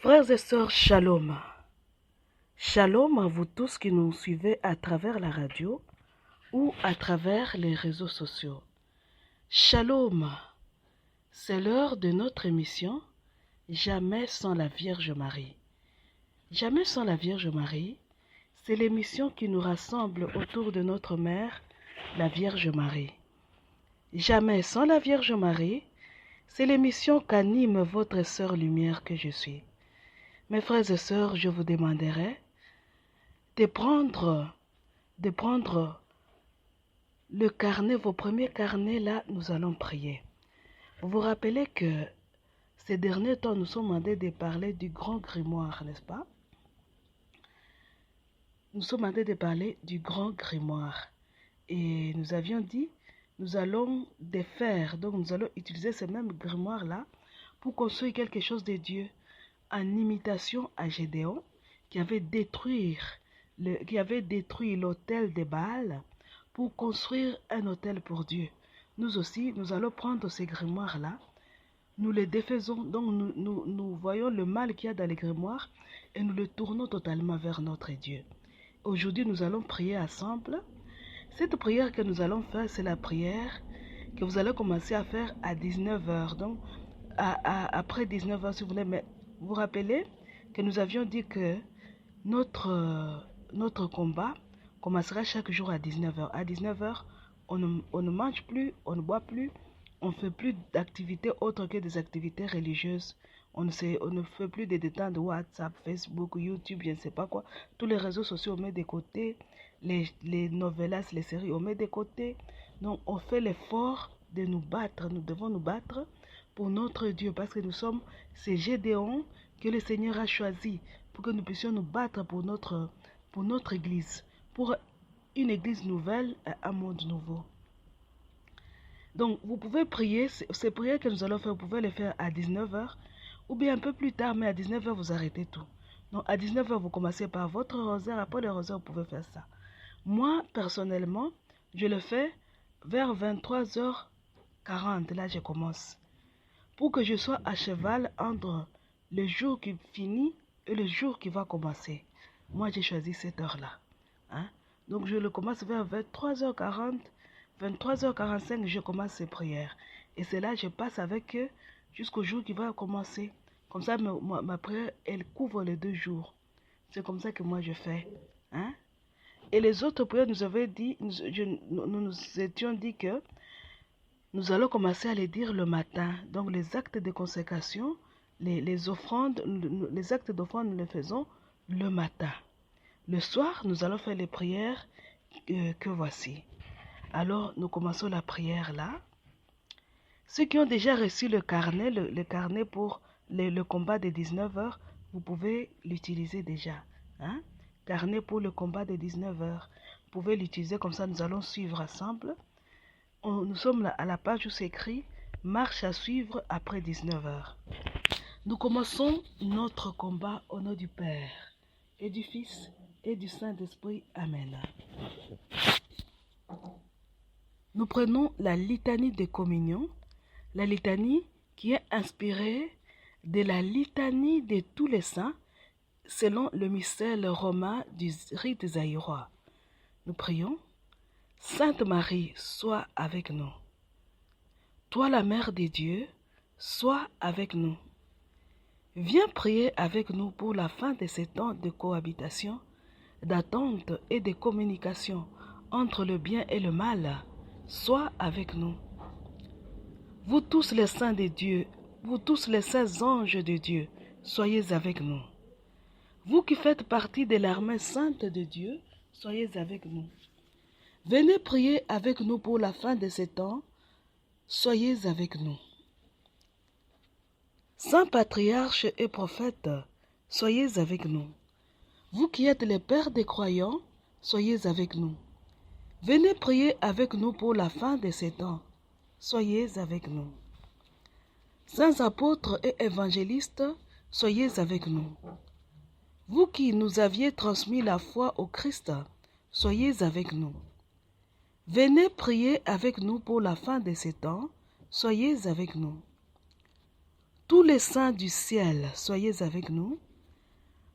Frères et sœurs, shalom. Shalom à vous tous qui nous suivez à travers la radio ou à travers les réseaux sociaux. Shalom, c'est l'heure de notre émission Jamais sans la Vierge Marie. Jamais sans la Vierge Marie, c'est l'émission qui nous rassemble autour de notre mère, la Vierge Marie. Jamais sans la Vierge Marie, c'est l'émission qu'anime votre sœur lumière que je suis. Mes frères et sœurs, je vous demanderai de prendre le carnet, vos premiers carnets, là, nous allons prier. Vous vous rappelez que ces derniers temps, nous sommes demandés de parler du grand grimoire, n'est-ce pas? Nous sommes demandés de parler du grand grimoire. Et nous avions dit, nous allons défaire, donc nous allons utiliser ce même grimoire-là pour construire quelque chose de Dieu, en imitation à Gédéon, qui avait détruit l'autel de Baal pour construire un autel pour Dieu. Nous aussi, nous allons prendre ces grimoires-là, nous les défaisons, donc nous voyons le mal qu'il y a dans les grimoires et nous le tournons totalement vers notre Dieu. Aujourd'hui, nous allons prier ensemble. Cette prière que nous allons faire, c'est la prière que vous allez commencer à faire à 19h. Donc, après 19h, si vous voulez, mais vous vous rappelez que nous avions dit que notre combat commencera chaque jour à 19h. À 19h, on ne mange plus, on ne boit plus, on ne fait plus d'activités autres que des activités religieuses. On ne fait plus des détails de WhatsApp, Facebook, YouTube, je ne sais pas quoi. Tous les réseaux sociaux, on met de côté. Les novellas, les séries, on met de côté. Donc, on fait l'effort de nous battre. Nous devons nous battre pour notre Dieu, parce que nous sommes ces Gédéons que le Seigneur a choisi pour que nous puissions nous battre pour notre Église, pour une Église nouvelle et un monde nouveau. Donc, vous pouvez prier, ces prières que nous allons faire, vous pouvez les faire à 19h, ou bien un peu plus tard, mais à 19h, vous arrêtez tout. Donc, à 19h, vous commencez par votre rosaire, après le rosaire, vous pouvez faire ça. Moi, personnellement, je le fais vers 23h40, là, je commence. Pour que je sois à cheval entre le jour qui finit et le jour qui va commencer. Moi, j'ai choisi cette heure-là. Hein? Donc, je le commence vers 23h40, 23h45, je commence ces prières. Et c'est là, je passe avec eux jusqu'au jour qui va commencer. Comme ça, ma prière, elle couvre les 2 jours. C'est comme ça que moi, je fais. Hein? Et les autres prières, nous nous étions dit que nous allons commencer à les dire le matin. Donc les actes de consécration, les offrandes, les actes d'offrande, nous les faisons le matin. Le soir, nous allons faire les prières que voici. Alors, nous commençons la prière là. Ceux qui ont déjà reçu le carnet, le carnet pour le combat de 19h, vous pouvez l'utiliser déjà. Hein? Carnet pour le combat de 19h. Vous pouvez l'utiliser comme ça, nous allons suivre ensemble. Nous sommes à la page où c'est écrit « Marche à suivre après 19h ». Nous commençons notre combat au nom du Père, et du Fils, et du Saint-Esprit. Amen. Nous prenons la litanie de communion, la litanie qui est inspirée de la litanie de tous les saints, selon le missel romain du rite zaïrois. Nous prions. Sainte Marie, sois avec nous. Toi, la Mère de Dieu, sois avec nous. Viens prier avec nous pour la fin de ces temps de cohabitation, d'attente et de communication entre le bien et le mal. Sois avec nous. Vous tous les saints de Dieu, vous tous les saints anges de Dieu, soyez avec nous. Vous qui faites partie de l'armée sainte de Dieu, soyez avec nous. Venez prier avec nous pour la fin de ces temps. Soyez avec nous. Saints patriarches et prophètes, soyez avec nous. Vous qui êtes les pères des croyants, soyez avec nous. Venez prier avec nous pour la fin de ces temps. Soyez avec nous. Saints apôtres et évangélistes, soyez avec nous. Vous qui nous aviez transmis la foi au Christ, soyez avec nous. Venez prier avec nous pour la fin de ces temps, soyez avec nous. Tous les saints du ciel, soyez avec nous.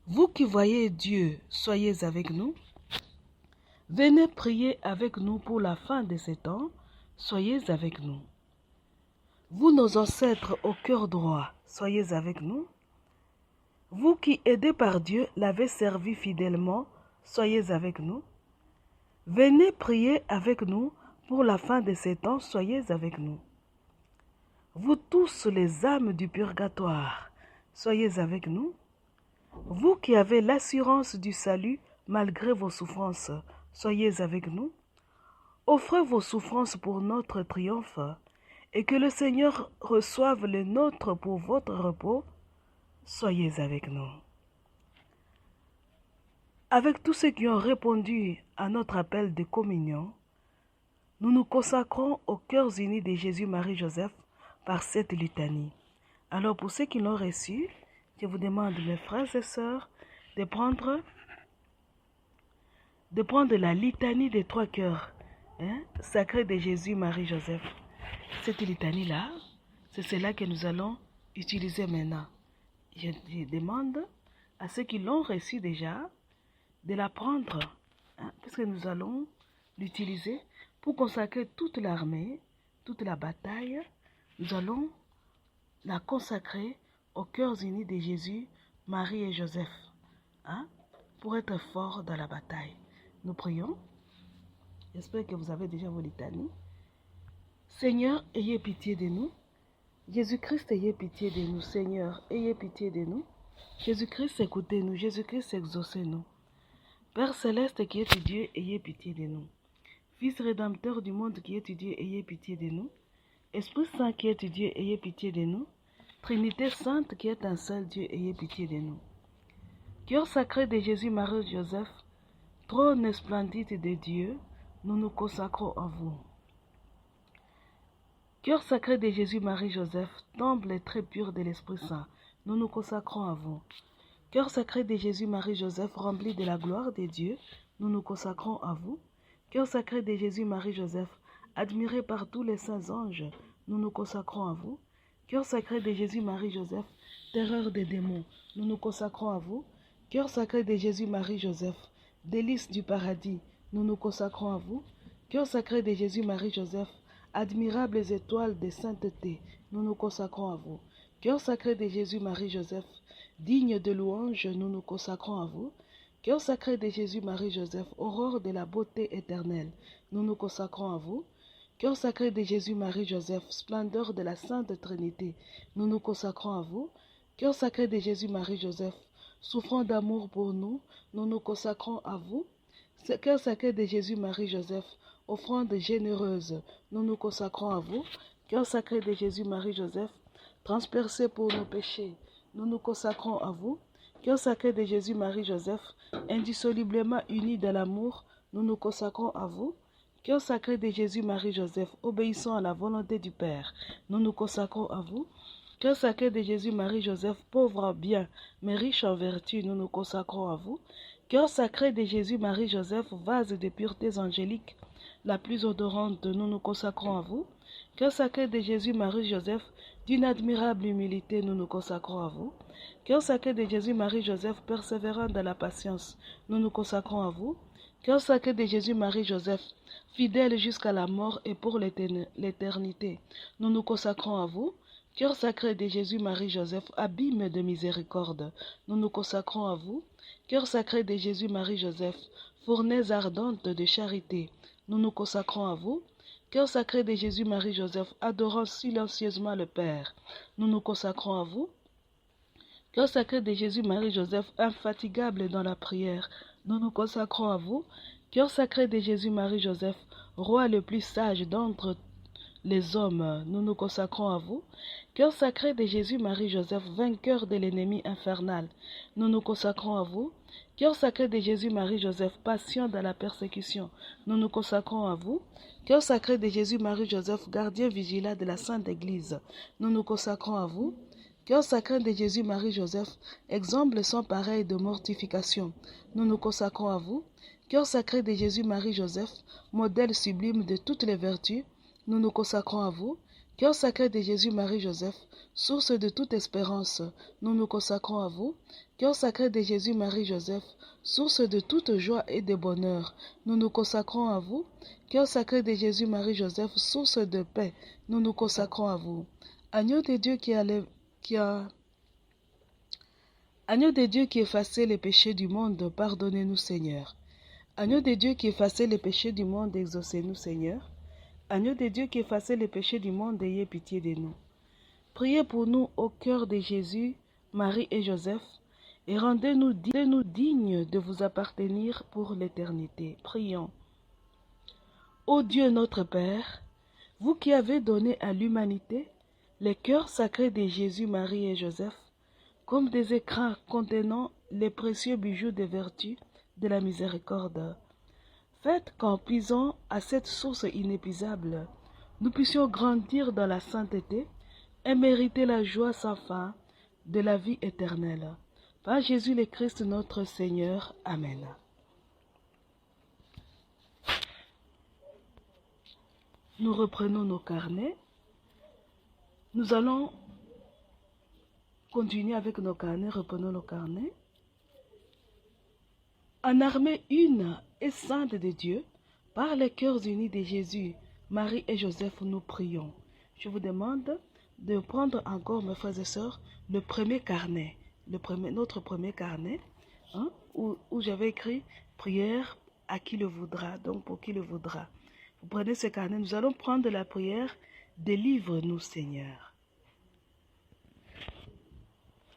Vous qui voyez Dieu, soyez avec nous. Venez prier avec nous pour la fin de ces temps, soyez avec nous. Vous, nos ancêtres au cœur droit, soyez avec nous. Vous qui, aidés par Dieu, l'avez servi fidèlement, soyez avec nous. Venez prier avec nous pour la fin de ces temps, soyez avec nous. Vous tous les âmes du purgatoire, soyez avec nous. Vous qui avez l'assurance du salut malgré vos souffrances, soyez avec nous. Offrez vos souffrances pour notre triomphe et que le Seigneur reçoive le nôtre pour votre repos, soyez avec nous. Avec tous ceux qui ont répondu à notre appel de communion, nous nous consacrons aux cœurs unis de Jésus, Marie, Joseph par cette litanie. Alors pour ceux qui l'ont reçu, je vous demande, mes frères et sœurs, de prendre la litanie des trois cœurs sacrés de Jésus, Marie, Joseph. Cette litanie-là, c'est celle que nous allons utiliser maintenant. Je demande à ceux qui l'ont reçu déjà de la prendre, puisque nous allons l'utiliser pour consacrer toute l'armée, toute la bataille. Nous allons la consacrer aux cœurs unis de Jésus, Marie et Joseph, pour être forts dans la bataille. Nous prions. J'espère que vous avez déjà vos litanies. Seigneur, ayez pitié de nous. Jésus-Christ, ayez pitié de nous. Seigneur, ayez pitié de nous. Jésus-Christ, écoutez-nous. Jésus-Christ, exaucez-nous. Père céleste qui es Dieu, ayez pitié de nous. Fils rédempteur du monde qui es Dieu, ayez pitié de nous. Esprit Saint qui est Dieu, ayez pitié de nous. Trinité Sainte qui est un seul Dieu, ayez pitié de nous. Cœur sacré de Jésus, Marie, Joseph, trône splendide de Dieu, nous nous consacrons à vous. Cœur sacré de Jésus, Marie, Joseph, temple très pur de l'Esprit Saint, nous nous consacrons à vous. Cœur sacré de Jésus, Marie, Joseph, rempli de la gloire de Dieu, nous nous consacrons à vous. Cœur sacré de Jésus, Marie, Joseph, admiré par tous les saints anges, nous nous consacrons à vous. Cœur sacré de Jésus, Marie, Joseph, terreur des démons, nous nous consacrons à vous. Cœur sacré de Jésus, Marie, Joseph, délices du paradis, nous nous consacrons à vous. Cœur sacré de Jésus, Marie, Joseph, admirables étoiles de sainteté, nous nous consacrons à vous. Cœur sacré de Jésus, Marie, Joseph, digne de louange, nous nous consacrons à vous. Cœur sacré de Jésus, Marie, Joseph, aurore de la beauté éternelle, nous nous consacrons à vous. Cœur sacré de Jésus, Marie, Joseph, splendeur de la Sainte Trinité, nous nous consacrons à vous. Cœur sacré de Jésus, Marie, Joseph, souffrant d'amour pour nous, nous nous consacrons à vous. Cœur sacré de Jésus, Marie, Joseph, offrande généreuse, nous nous consacrons à vous. Cœur sacré de Jésus, Marie, Joseph, transpercé pour nos péchés, nous nous consacrons à vous. Cœur sacré de Jésus, Marie, Joseph, indissolublement unis dans l'amour, nous nous consacrons à vous. Cœur sacré de Jésus, Marie, Joseph, obéissant à la volonté du Père, nous nous consacrons à vous. Cœur sacré de Jésus, Marie, Joseph, pauvre en bien, mais riche en vertu, nous nous consacrons à vous. Cœur sacré de Jésus, Marie, Joseph, vase de puretés angéliques, la plus odorante, nous nous consacrons à vous. Cœur sacré de Jésus, Marie, Joseph, d'une admirable humilité, nous nous consacrons à vous. Cœur sacré de Jésus, Marie, Joseph, persévérant dans la patience, nous nous consacrons à vous. Cœur sacré de Jésus, Marie, Joseph, fidèle jusqu'à la mort et pour l'éternité, nous nous consacrons à vous. Cœur sacré de Jésus, Marie, Joseph, abîme de miséricorde, nous nous consacrons à vous. Cœur sacré de Jésus, Marie, Joseph, fournaise ardente de charité, nous nous consacrons à vous. Cœur sacré de Jésus, Marie, Joseph, adorant silencieusement le Père, nous nous consacrons à vous. Cœur sacré de Jésus, Marie, Joseph, infatigable dans la prière, nous nous consacrons à vous. Cœur sacré de Jésus, Marie, Joseph, roi le plus sage d'entre les hommes, nous nous consacrons à vous. Cœur sacré de Jésus, Marie, Joseph, vainqueur de l'ennemi infernal, nous nous consacrons à vous. Cœur sacré de Jésus, Marie, Joseph, patient dans la persécution, nous nous consacrons à vous. Cœur sacré de Jésus, Marie, Joseph, gardien vigilant de la Sainte Église, nous nous consacrons à vous. Cœur sacré de Jésus, Marie, Joseph, exemple sans pareil de mortification, nous nous consacrons à vous. Cœur sacré de Jésus, Marie, Joseph, modèle sublime de toutes les vertus, nous nous consacrons à vous. Cœur sacré de Jésus, Marie, Joseph, source de toute espérance, nous nous consacrons à vous. Cœur sacré de Jésus, Marie, Joseph, source de toute joie et de bonheur, nous nous consacrons à vous. Cœur sacré de Jésus, Marie, Joseph, source de paix, nous nous consacrons à vous. Agneau de Dieu Agneau de Dieu qui effaçait les péchés du monde, pardonnez-nous, Seigneur. Agneau de Dieu qui effaçait les péchés du monde, exaucez-nous, Seigneur. Agneau de Dieu qui effaçait les péchés du monde, ayez pitié de nous. Priez pour nous au cœur de Jésus, Marie et Joseph, et rendez-nous dignes de vous appartenir pour l'éternité. Prions. Ô Dieu notre Père, vous qui avez donné à l'humanité les cœurs sacrés de Jésus, Marie et Joseph, comme des écrins contenant les précieux bijoux des vertus de la miséricorde, faites qu'en puisant à cette source inépuisable, nous puissions grandir dans la sainteté et mériter la joie sans fin de la vie éternelle. Par Jésus le Christ notre Seigneur. Amen. Nous reprenons nos carnets. Nous allons continuer avec nos carnets. Reprenons nos carnets. En armée une et sainte de Dieu, par les cœurs unis de Jésus, Marie et Joseph, nous prions. Je vous demande de prendre encore, mes frères et sœurs, le premier carnet, notre premier carnet, hein, où j'avais écrit prière à qui le voudra, donc pour qui le voudra. Vous prenez ce carnet, nous allons prendre la prière, délivre-nous Seigneur.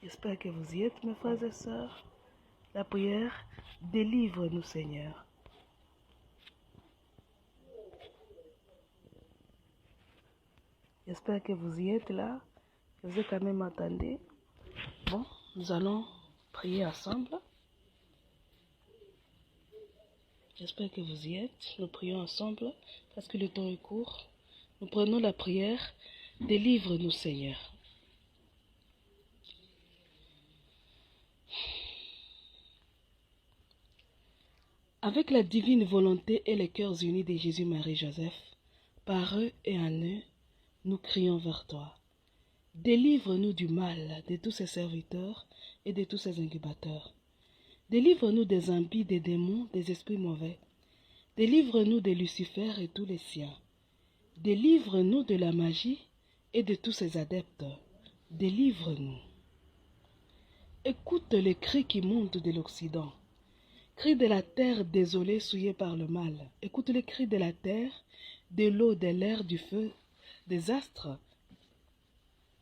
J'espère que vous y êtes, mes frères et sœurs. La prière, délivre-nous Seigneur. J'espère que vous y êtes là, que vous êtes quand même entendu. Bon, nous allons prier ensemble. J'espère que vous y êtes. Nous prions ensemble parce que le temps est court. Nous prenons la prière. Délivre-nous, Seigneur. Avec la divine volonté et les cœurs unis de Jésus, Marie, Joseph, par eux et en eux, nous crions vers toi. Délivre-nous du mal de tous ces serviteurs et de tous ces incubateurs. Délivre-nous des impies, des démons, des esprits mauvais. Délivre-nous de Lucifer et tous les siens. Délivre-nous de la magie et de tous ses adeptes. Délivre-nous. Écoute les cris qui montent de l'Occident. Cris de la terre désolée, souillée par le mal. Écoute les cris de la terre, de l'eau, de l'air, du feu, des astres,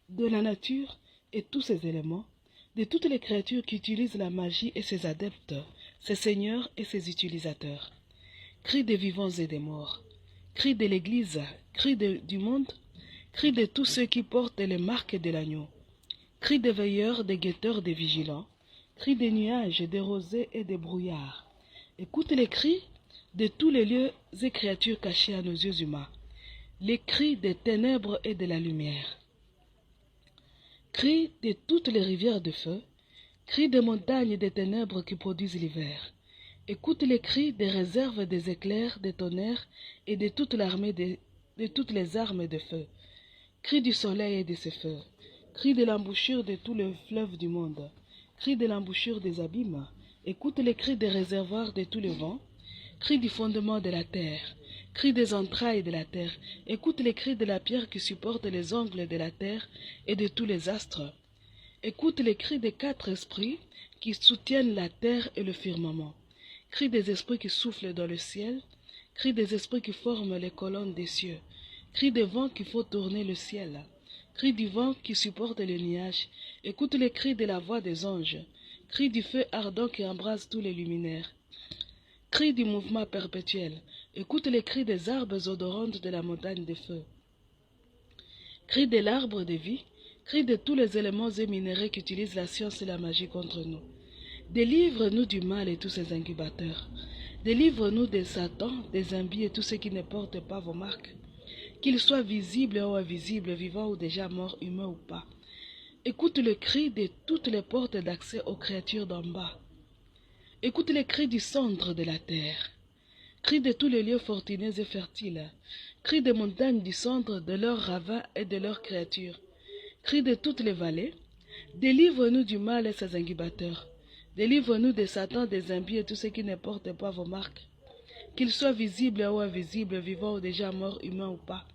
de la nature et tous ses éléments, de toutes les créatures qui utilisent la magie et ses adeptes, ses seigneurs et ses utilisateurs. Cris des vivants et des morts, cris de l'Église, cris du monde, cris de tous ceux qui portent les marques de l'agneau, cris des veilleurs, des guetteurs, des vigilants, cris des nuages, des rosées et des brouillards. Écoute les cris de tous les lieux et créatures cachées à nos yeux humains, les cris des ténèbres et de la lumière. Cris de toutes les rivières de feu, cris des montagnes des ténèbres qui produisent l'hiver. Écoute les cris des réserves des éclairs, des tonnerres et de toute l'armée de toutes les armes de feu. Cris du soleil et de ses feux. Cris de l'embouchure de tous les fleuves du monde. Cris de l'embouchure des abîmes. Écoute les cris des réservoirs de tous les vents. Cris du fondement de la terre. Cris des entrailles de la terre. Écoute les cris de la pierre qui supporte les angles de la terre et de tous les astres. Écoute les cris des quatre esprits qui soutiennent la terre et le firmament. Cris des esprits qui soufflent dans le ciel. Cris des esprits qui forment les colonnes des cieux. Cris des vents qui font tourner le ciel. Cris du vent qui supporte les nuages. Écoute les cris de la voix des anges. Cris du feu ardent qui embrase tous les luminaires. Cris du mouvement perpétuel. Écoute les cris des arbres odorantes de la montagne de feu. Cris de l'arbre de vie. Cris de tous les éléments et minéraux qui utilisent la science et la magie contre nous. Délivre-nous du mal et tous ses incubateurs. Délivre-nous de Satan, des impies et tous ceux qui ne portent pas vos marques, qu'ils soient visibles ou invisibles, vivants ou déjà morts, humains ou pas. Écoute le cri de toutes les portes d'accès aux créatures d'en bas. Écoute les cris du centre de la terre. Cris de tous les lieux fortunés et fertiles. Crie des montagnes du centre, de leurs ravins et de leurs créatures. Crie de toutes les vallées. Délivre-nous du mal et ses incubateurs. Délivre-nous de Satan, des impies et tous ceux qui ne portent pas vos marques. Qu'ils soient visibles ou invisibles, vivants ou déjà morts, humains ou pas.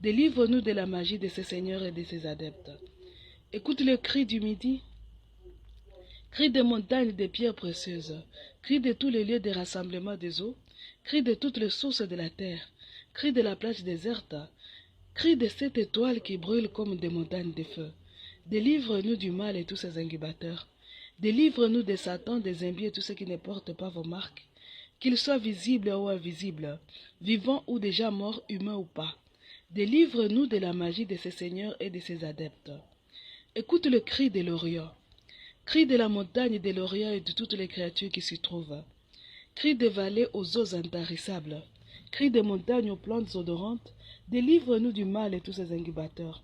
Délivre-nous de la magie de ces seigneurs et de ses adeptes. Écoute le cri du midi. Cri des montagnes des pierres précieuses. Cri de tous les lieux de rassemblement des eaux. Cri de toutes les sources de la terre. Cri de la plage déserte. Cri de cette étoile qui brûle comme des montagnes de feu. Délivre-nous du mal et tous ses incubateurs. Délivre-nous de Satan, des impies et tous ceux qui ne portent pas vos marques. Qu'ils soient visibles ou invisibles, vivants ou déjà morts, humains ou pas. Délivre-nous de la magie de ces seigneurs et de ses adeptes. Écoute le cri de l'Orient. Cri de la montagne de l'Orient et de toutes les créatures qui s'y trouvent. Cri des vallées aux eaux intarissables. Cri des montagnes aux plantes odorantes. Délivre-nous du mal et tous ses incubateurs.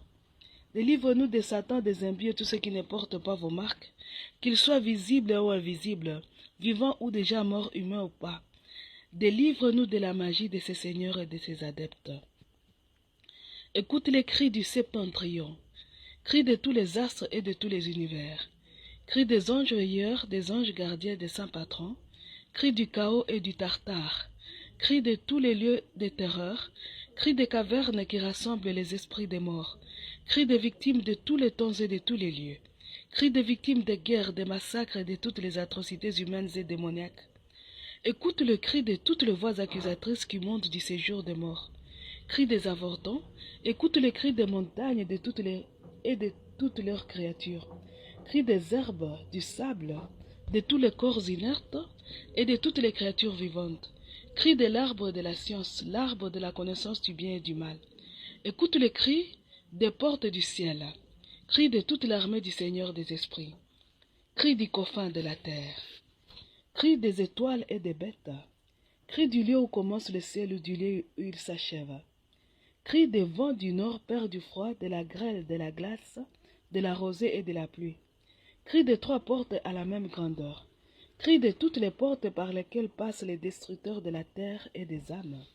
Délivre-nous de Satan, des impies et tous ceux qui ne portent pas vos marques, qu'ils soient visibles ou invisibles, vivants ou déjà morts, humains ou pas. Délivre-nous de la magie de ces seigneurs et de ces adeptes. Écoute les cris du septentrion, cris de tous les astres et de tous les univers, cris des anges veilleurs, des anges gardiens, des saints patrons, cris du chaos et du tartare, cris de tous les lieux de terreur, cris des cavernes qui rassemblent les esprits des morts, cris des victimes de tous les temps et de tous les lieux, cris des victimes des guerres, des massacres et de toutes les atrocités humaines et démoniaques. Écoute le cri de toutes les voix accusatrices qui montent du séjour des morts. Cri des avortons, écoute le cri des montagnes et de toutes leurs créatures. Cri des herbes, du sable, de tous les corps inertes et de toutes les créatures vivantes. Cri de l'arbre de la science, l'arbre de la connaissance du bien et du mal. Écoute le cri des portes du ciel. Cri de toute l'armée du Seigneur des esprits. Cri du coffin de la terre. Cri des étoiles et des bêtes. Cri du lieu où commence le ciel ou du lieu où il s'achève. Cri des vents du nord, père du froid, de la grêle, de la glace, de la rosée et de la pluie. Cri des trois portes à la même grandeur. Cri de toutes les portes par lesquelles passent les destructeurs de la terre et des âmes.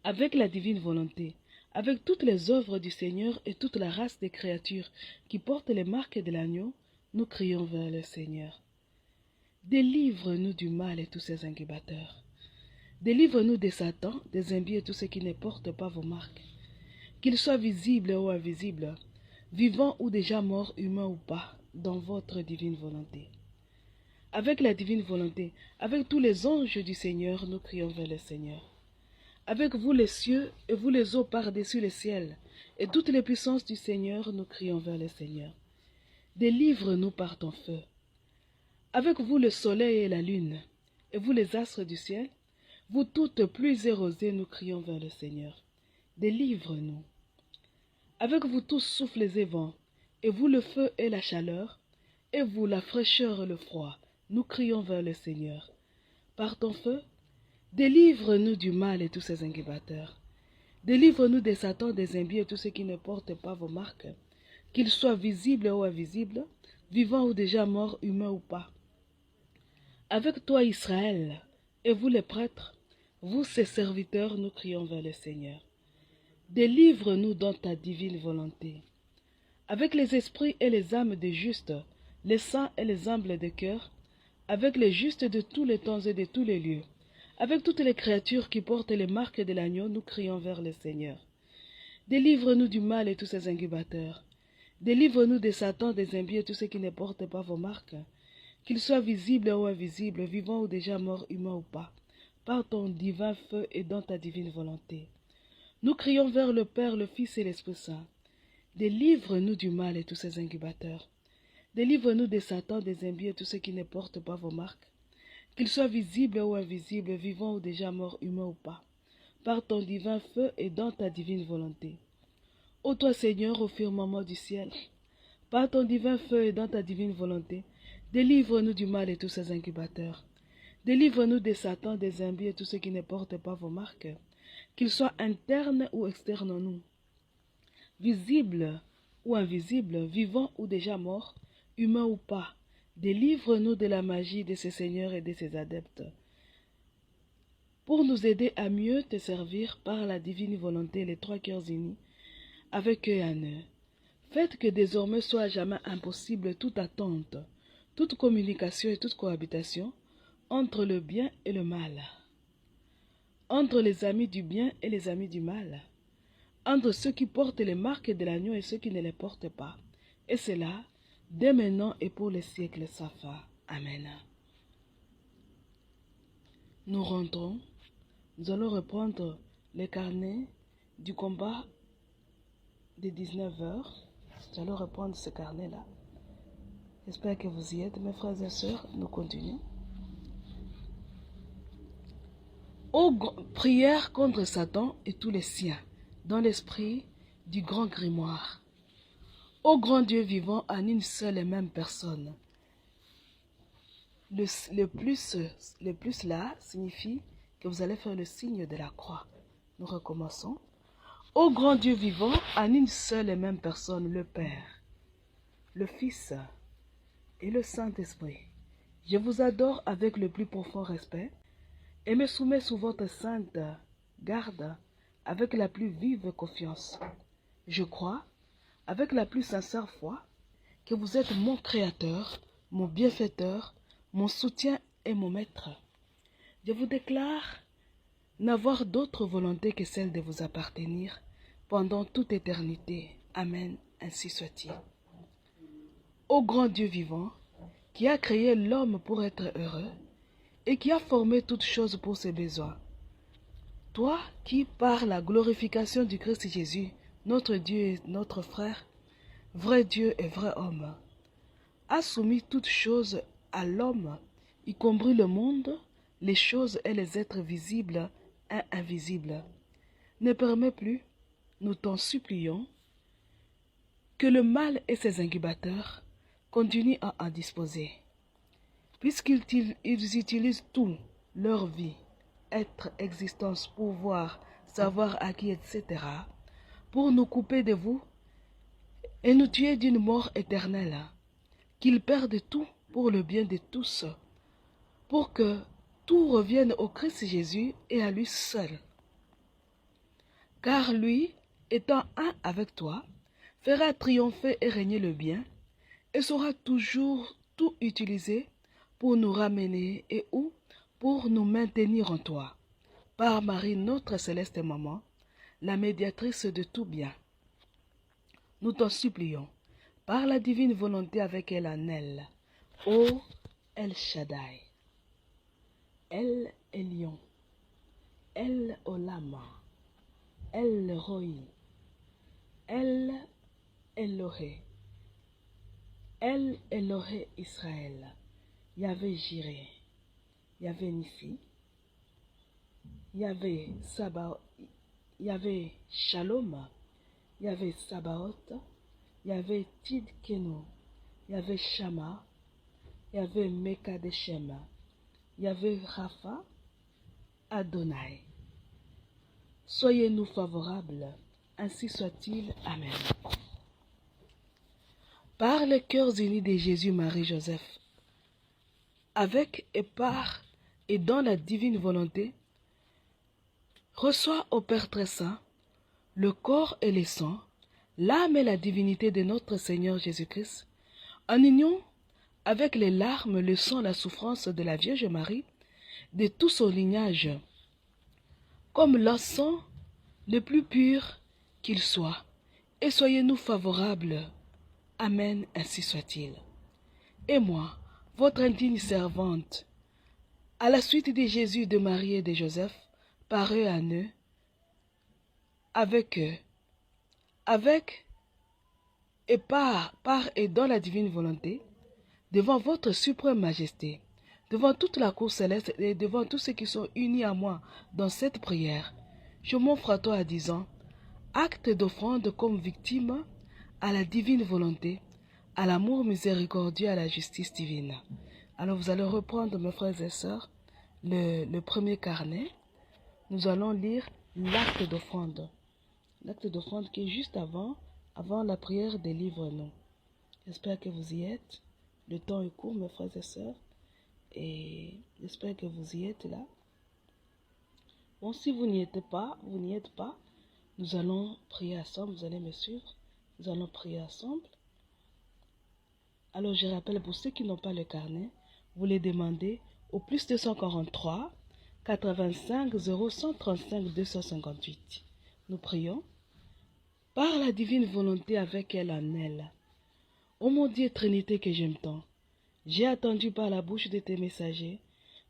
Avec la divine volonté, avec toutes les œuvres du Seigneur et toute la race des créatures qui portent les marques de l'agneau, nous crions vers le Seigneur. Délivre-nous du mal et tous ses incubateurs. Délivre-nous de Satan, des impies et tous ceux qui ne portent pas vos marques. Qu'ils soient visibles ou invisibles, vivants ou déjà morts, humains ou pas, dans votre divine volonté. Avec la divine volonté, avec tous les anges du Seigneur, nous crions vers le Seigneur. Avec vous les cieux et vous les eaux par-dessus le ciel, et toutes les puissances du Seigneur, nous crions vers le Seigneur. Délivre-nous par ton feu. Avec vous le soleil et la lune, et vous les astres du ciel, vous toutes pluies et rosées, nous crions vers le Seigneur. Délivre-nous. Avec vous tous souffles et vents, et vous le feu et la chaleur, et vous la fraîcheur et le froid, nous crions vers le Seigneur. Par ton feu, délivre-nous du mal et tous ses incubateurs. Délivre-nous des Satan, des impies et tous ceux qui ne portent pas vos marques, qu'ils soient visibles ou invisibles, vivants ou déjà morts, humains ou pas. Avec toi, Israël, et vous les prêtres, vous ses serviteurs, nous crions vers le Seigneur. Délivre-nous dans ta divine volonté. Avec les esprits et les âmes des justes, les saints et les humbles de cœur, avec les justes de tous les temps et de tous les lieux, avec toutes les créatures qui portent les marques de l'agneau, nous crions vers le Seigneur. Délivre-nous du mal et tous ses incubateurs. Délivre-nous de Satan, des impies et tous ceux qui ne portent pas vos marques, qu'ils soient visibles ou invisibles, vivants ou déjà morts, humains ou pas, par ton divin feu et dans ta divine volonté. Nous crions vers le Père, le Fils et l'Esprit Saint. Délivre-nous du mal et tous ses incubateurs. Délivre-nous de Satan, des impies et tous ceux qui ne portent pas vos marques, qu'ils soient visibles ou invisibles, vivants ou déjà morts, humains ou pas, par ton divin feu et dans ta divine volonté. Ô toi, Seigneur, au firmament du ciel, par ton divin feu et dans ta divine volonté, délivre-nous du mal et tous ses incubateurs. Délivre-nous de Satan, des impies et tous ceux qui ne portent pas vos marques, qu'ils soient internes ou externes en nous, visibles ou invisibles, vivants ou déjà morts, humains ou pas. Délivre-nous de la magie de ces seigneurs et de ces adeptes. pour nous aider à mieux te servir par la divine volonté, les trois cœurs unis, avec eux et en eux. Faites que désormais soit à jamais impossible toute attente, toute communication et toute cohabitation entre le bien et le mal, entre les amis du bien et les amis du mal, entre ceux qui portent les marques de l'agneau et ceux qui ne les portent pas. Et cela, dès maintenant et pour les siècles sans fin. Amen. Nous rentrons. Nous allons reprendre les carnets du combat de 19 heures. Nous allons reprendre ce carnet-là. J'espère que vous y êtes, mes frères et sœurs. Nous continuons. Prière contre Satan et tous les siens, dans l'esprit du grand grimoire. Ô grand Dieu vivant en une seule et même personne. Le plus là signifie que vous allez faire le signe de la croix. Nous recommençons. Ô grand Dieu vivant en une seule et même personne, le Père, le Fils et le Saint-Esprit. Je vous adore avec le plus profond respect et me soumets sous votre sainte garde avec la plus vive confiance. Je crois, avec la plus sincère foi, que vous êtes mon Créateur, mon bienfaiteur, mon soutien et mon maître. Je vous déclare n'avoir d'autre volonté que celle de vous appartenir pendant toute éternité. Amen, ainsi soit-il. Ô grand Dieu vivant, qui a créé l'homme pour être heureux et qui a formé toutes choses pour ses besoins, toi qui, par la glorification du Christ Jésus, notre Dieu et notre frère, vrai Dieu et vrai homme, a soumis toutes choses à l'homme, y compris le monde, les choses et les êtres visibles et invisibles. Ne permets plus, nous t'en supplions, que le mal et ses incubateurs continuent à en disposer, puisqu'ils utilisent tout, leur vie, être, existence, pouvoir, savoir acquis, etc., pour nous couper de vous et nous tuer d'une mort éternelle, qu'ils perdent tout pour le bien de tous, pour que tout revienne au Christ Jésus et à lui seul. Car lui, étant un avec toi, fera triompher et régner le bien, et saura toujours tout utiliser pour nous ramener et ou pour nous maintenir en toi, par Marie, notre céleste maman, la médiatrice de tout bien. Nous t'en supplions, par la divine volonté avec elle en elle, ô El Shaddai, El Elyon, El Olama, El Roi, El Elohé, El Elohé Israël, Yahvé Jireh, Yahvé Nissi, Yahvé Sabaoth, Yahvé Shalom, Yahvé Sabaoth, Yahvé Tidkenu, Yahvé Shama, Yahvé Mekadeshem, Yahvé Rapha, Adonai. Soyez-nous favorables, ainsi soit-il. Amen. Par les cœurs unis de Jésus, Marie, Joseph, avec et par et dans la divine volonté, reçois au Père très saint le corps et le sang, l'âme et la divinité de notre Seigneur Jésus-Christ, en union avec les larmes, le sang, la souffrance de la Vierge Marie, de tout son lignage, comme l'encens le plus pur qu'il soit, et soyez-nous favorables. Amen, ainsi soit-il. Et moi, votre indigne servante, à la suite de Jésus, de Marie et de Joseph, par eux à eux, avec eux, avec et par et dans la divine volonté, devant votre suprême majesté, devant toute la cour céleste et devant tous ceux qui sont unis à moi dans cette prière, je m'offre à toi à disant, acte d'offrande comme victime à la divine volonté, à l'amour miséricordieux, à la justice divine. Alors vous allez reprendre, mes frères et sœurs, le premier carnet. Nous allons lire l'acte d'offrande. L'acte d'offrande qui est juste avant la prière des livres-nous. J'espère que vous y êtes. Le temps est court, mes frères et sœurs. Et j'espère que vous y êtes là. Bon, si vous n'y êtes pas, nous allons prier ensemble, vous allez me suivre. Nous allons prier ensemble. Alors je rappelle pour ceux qui n'ont pas le carnet, vous les demandez au plus 243 85 0 135 258. Nous prions. Par la divine volonté avec elle en elle. Ô mon Dieu Trinité que j'aime tant, j'ai attendu par la bouche de tes messagers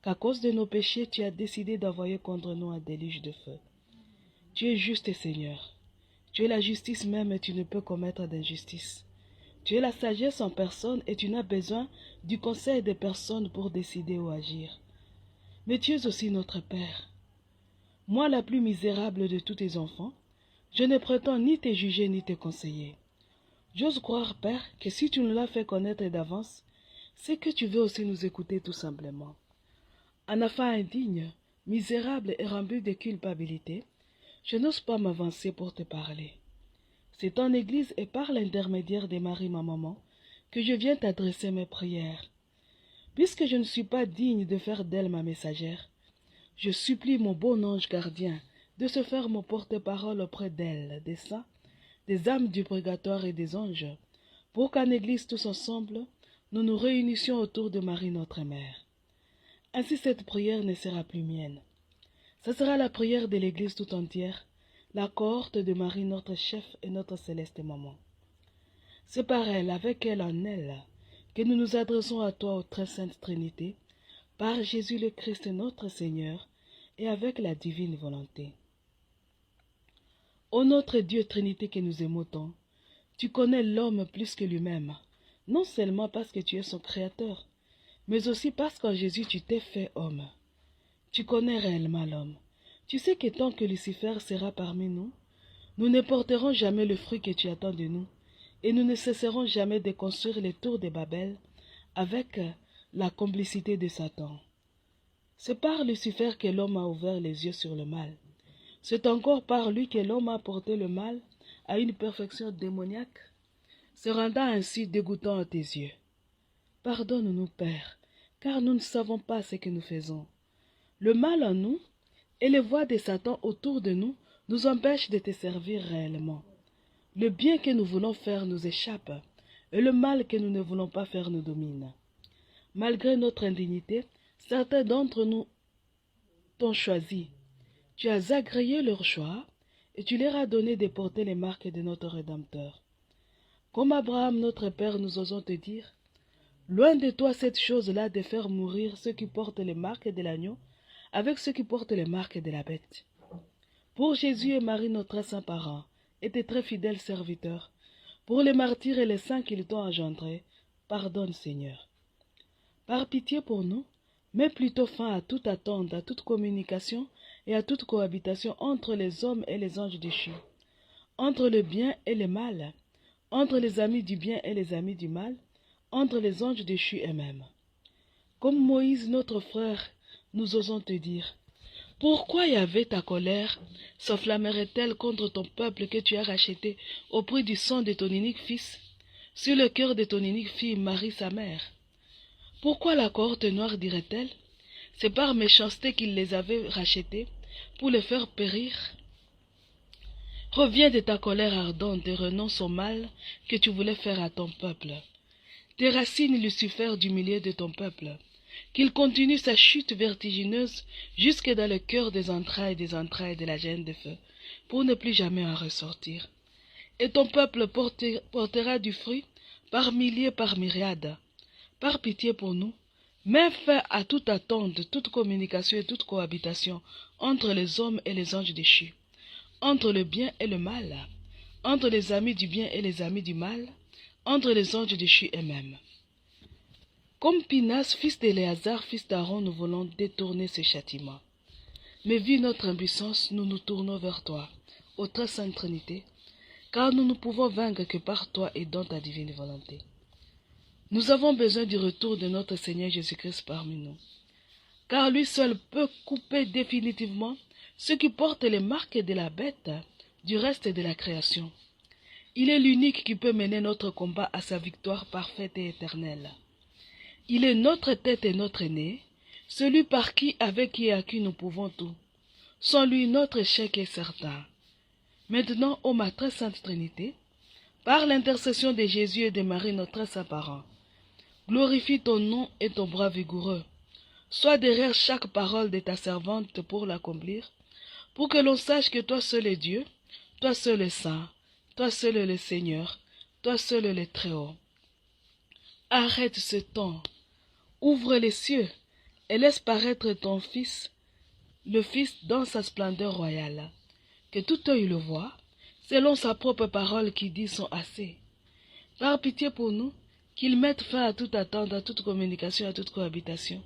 qu'à cause de nos péchés tu as décidé d'envoyer contre nous un déluge de feu. Tu es juste Seigneur. Tu es la justice même et tu ne peux commettre d'injustice. Tu es la sagesse en personne et tu n'as besoin du conseil des personnes pour décider ou agir. Mais tu es aussi notre Père. Moi, la plus misérable de tous tes enfants, je ne prétends ni te juger ni te conseiller. J'ose croire, Père, que si tu nous l'as fait connaître d'avance, c'est que tu veux aussi nous écouter tout simplement. En enfant indigne, misérable et rempli de culpabilité, je n'ose pas m'avancer pour te parler. C'est en Église et par l'intermédiaire de Marie, ma maman, que je viens t'adresser mes prières. Puisque je ne suis pas digne de faire d'elle ma messagère, je supplie mon bon ange gardien de se faire mon porte-parole auprès d'elle, des saints, des âmes du purgatoire et des anges, pour qu'en Église tous ensemble, nous nous réunissions autour de Marie notre Mère. Ainsi cette prière ne sera plus mienne. Ce sera la prière de l'Église tout entière, la cohorte de Marie notre chef et notre céleste maman. C'est par elle, avec elle en elle, que nous nous adressons à toi, ô très sainte Trinité, par Jésus le Christ notre Seigneur, et avec la divine volonté. Ô notre Dieu Trinité que nous aimons tant, tu connais l'homme plus que lui-même, non seulement parce que tu es son créateur, mais aussi parce qu'en Jésus tu t'es fait homme. Tu connais réellement l'homme. Tu sais que tant que Lucifer sera parmi nous, nous ne porterons jamais le fruit que tu attends de nous, et nous ne cesserons jamais de construire les tours de Babel avec la complicité de Satan. C'est par Lucifer que l'homme a ouvert les yeux sur le mal. C'est encore par lui que l'homme a porté le mal à une perfection démoniaque, se rendant ainsi dégoûtant à tes yeux. Pardonne-nous, Père, car nous ne savons pas ce que nous faisons. Le mal en nous et les voix de Satan autour de nous empêchent de te servir réellement. Le bien que nous voulons faire nous échappe, et le mal que nous ne voulons pas faire nous domine. Malgré notre indignité, certains d'entre nous t'ont choisi. Tu as agréé leur choix, et tu leur as donné de porter les marques de notre Rédempteur. Comme Abraham notre Père, nous osons te dire, loin de toi cette chose-là de faire mourir ceux qui portent les marques de l'agneau, avec ceux qui portent les marques de la bête. Pour Jésus et Marie, notre saint parent, et tes très fidèles serviteurs, pour les martyrs et les saints qu'ils t'ont engendrés, pardonne, Seigneur. Par pitié pour nous, mets plutôt fin à toute attente, à toute communication et à toute cohabitation entre les hommes et les anges déchus, entre le bien et le mal, entre les amis du bien et les amis du mal, entre les anges déchus eux-mêmes. Comme Moïse, notre frère, nous osons te dire, pourquoi Yahvé, ta colère, s'enflammerait-elle contre ton peuple que tu as racheté au prix du sang de ton unique fils, sur le cœur de ton unique fille Marie sa mère? Pourquoi la cohorte noire dirait-elle? C'est par méchanceté qu'il les avait rachetés, pour les faire périr. Reviens de ta colère ardente et renonce au mal que tu voulais faire à ton peuple. Déracine Lucifer du milieu de ton peuple, qu'il continue sa chute vertigineuse jusque dans le cœur des entrailles de la gêne de feu, pour ne plus jamais en ressortir. Et ton peuple portera du fruit par milliers, par myriades. Par pitié pour nous, mets fin à toute attente, toute communication et toute cohabitation entre les hommes et les anges déchus, entre le bien et le mal, entre les amis du bien et les amis du mal, entre les anges déchus eux-mêmes. Comme Pinas, fils d'Éléazar, fils d'Aaron, nous voulons détourner ce châtiment. Mais vu notre impuissance, nous nous tournons vers toi, ô très sainte Trinité, car nous ne pouvons vaincre que par toi et dans ta divine volonté. Nous avons besoin du retour de notre Seigneur Jésus-Christ parmi nous, car lui seul peut couper définitivement ceux qui portent les marques de la bête du reste de la création. Il est l'unique qui peut mener notre combat à sa victoire parfaite et éternelle. Il est notre tête et notre nez, celui par qui, avec qui et à qui nous pouvons tout. Sans lui, notre échec est certain. Maintenant, ô ma très sainte Trinité, par l'intercession de Jésus et de Marie, notre très saint parent, glorifie ton nom et ton bras vigoureux. Sois derrière chaque parole de ta servante pour l'accomplir, pour que l'on sache que toi seul est Dieu, toi seul est saint, toi seul est le Seigneur, toi seul est le Très-Haut. Arrête ce temps, ouvre les cieux et laisse paraître ton Fils, le Fils dans sa splendeur royale. Que tout œil le voie, selon sa propre parole qui dit son assez. Par pitié pour nous, qu'il mette fin à toute attente, à toute communication, à toute cohabitation,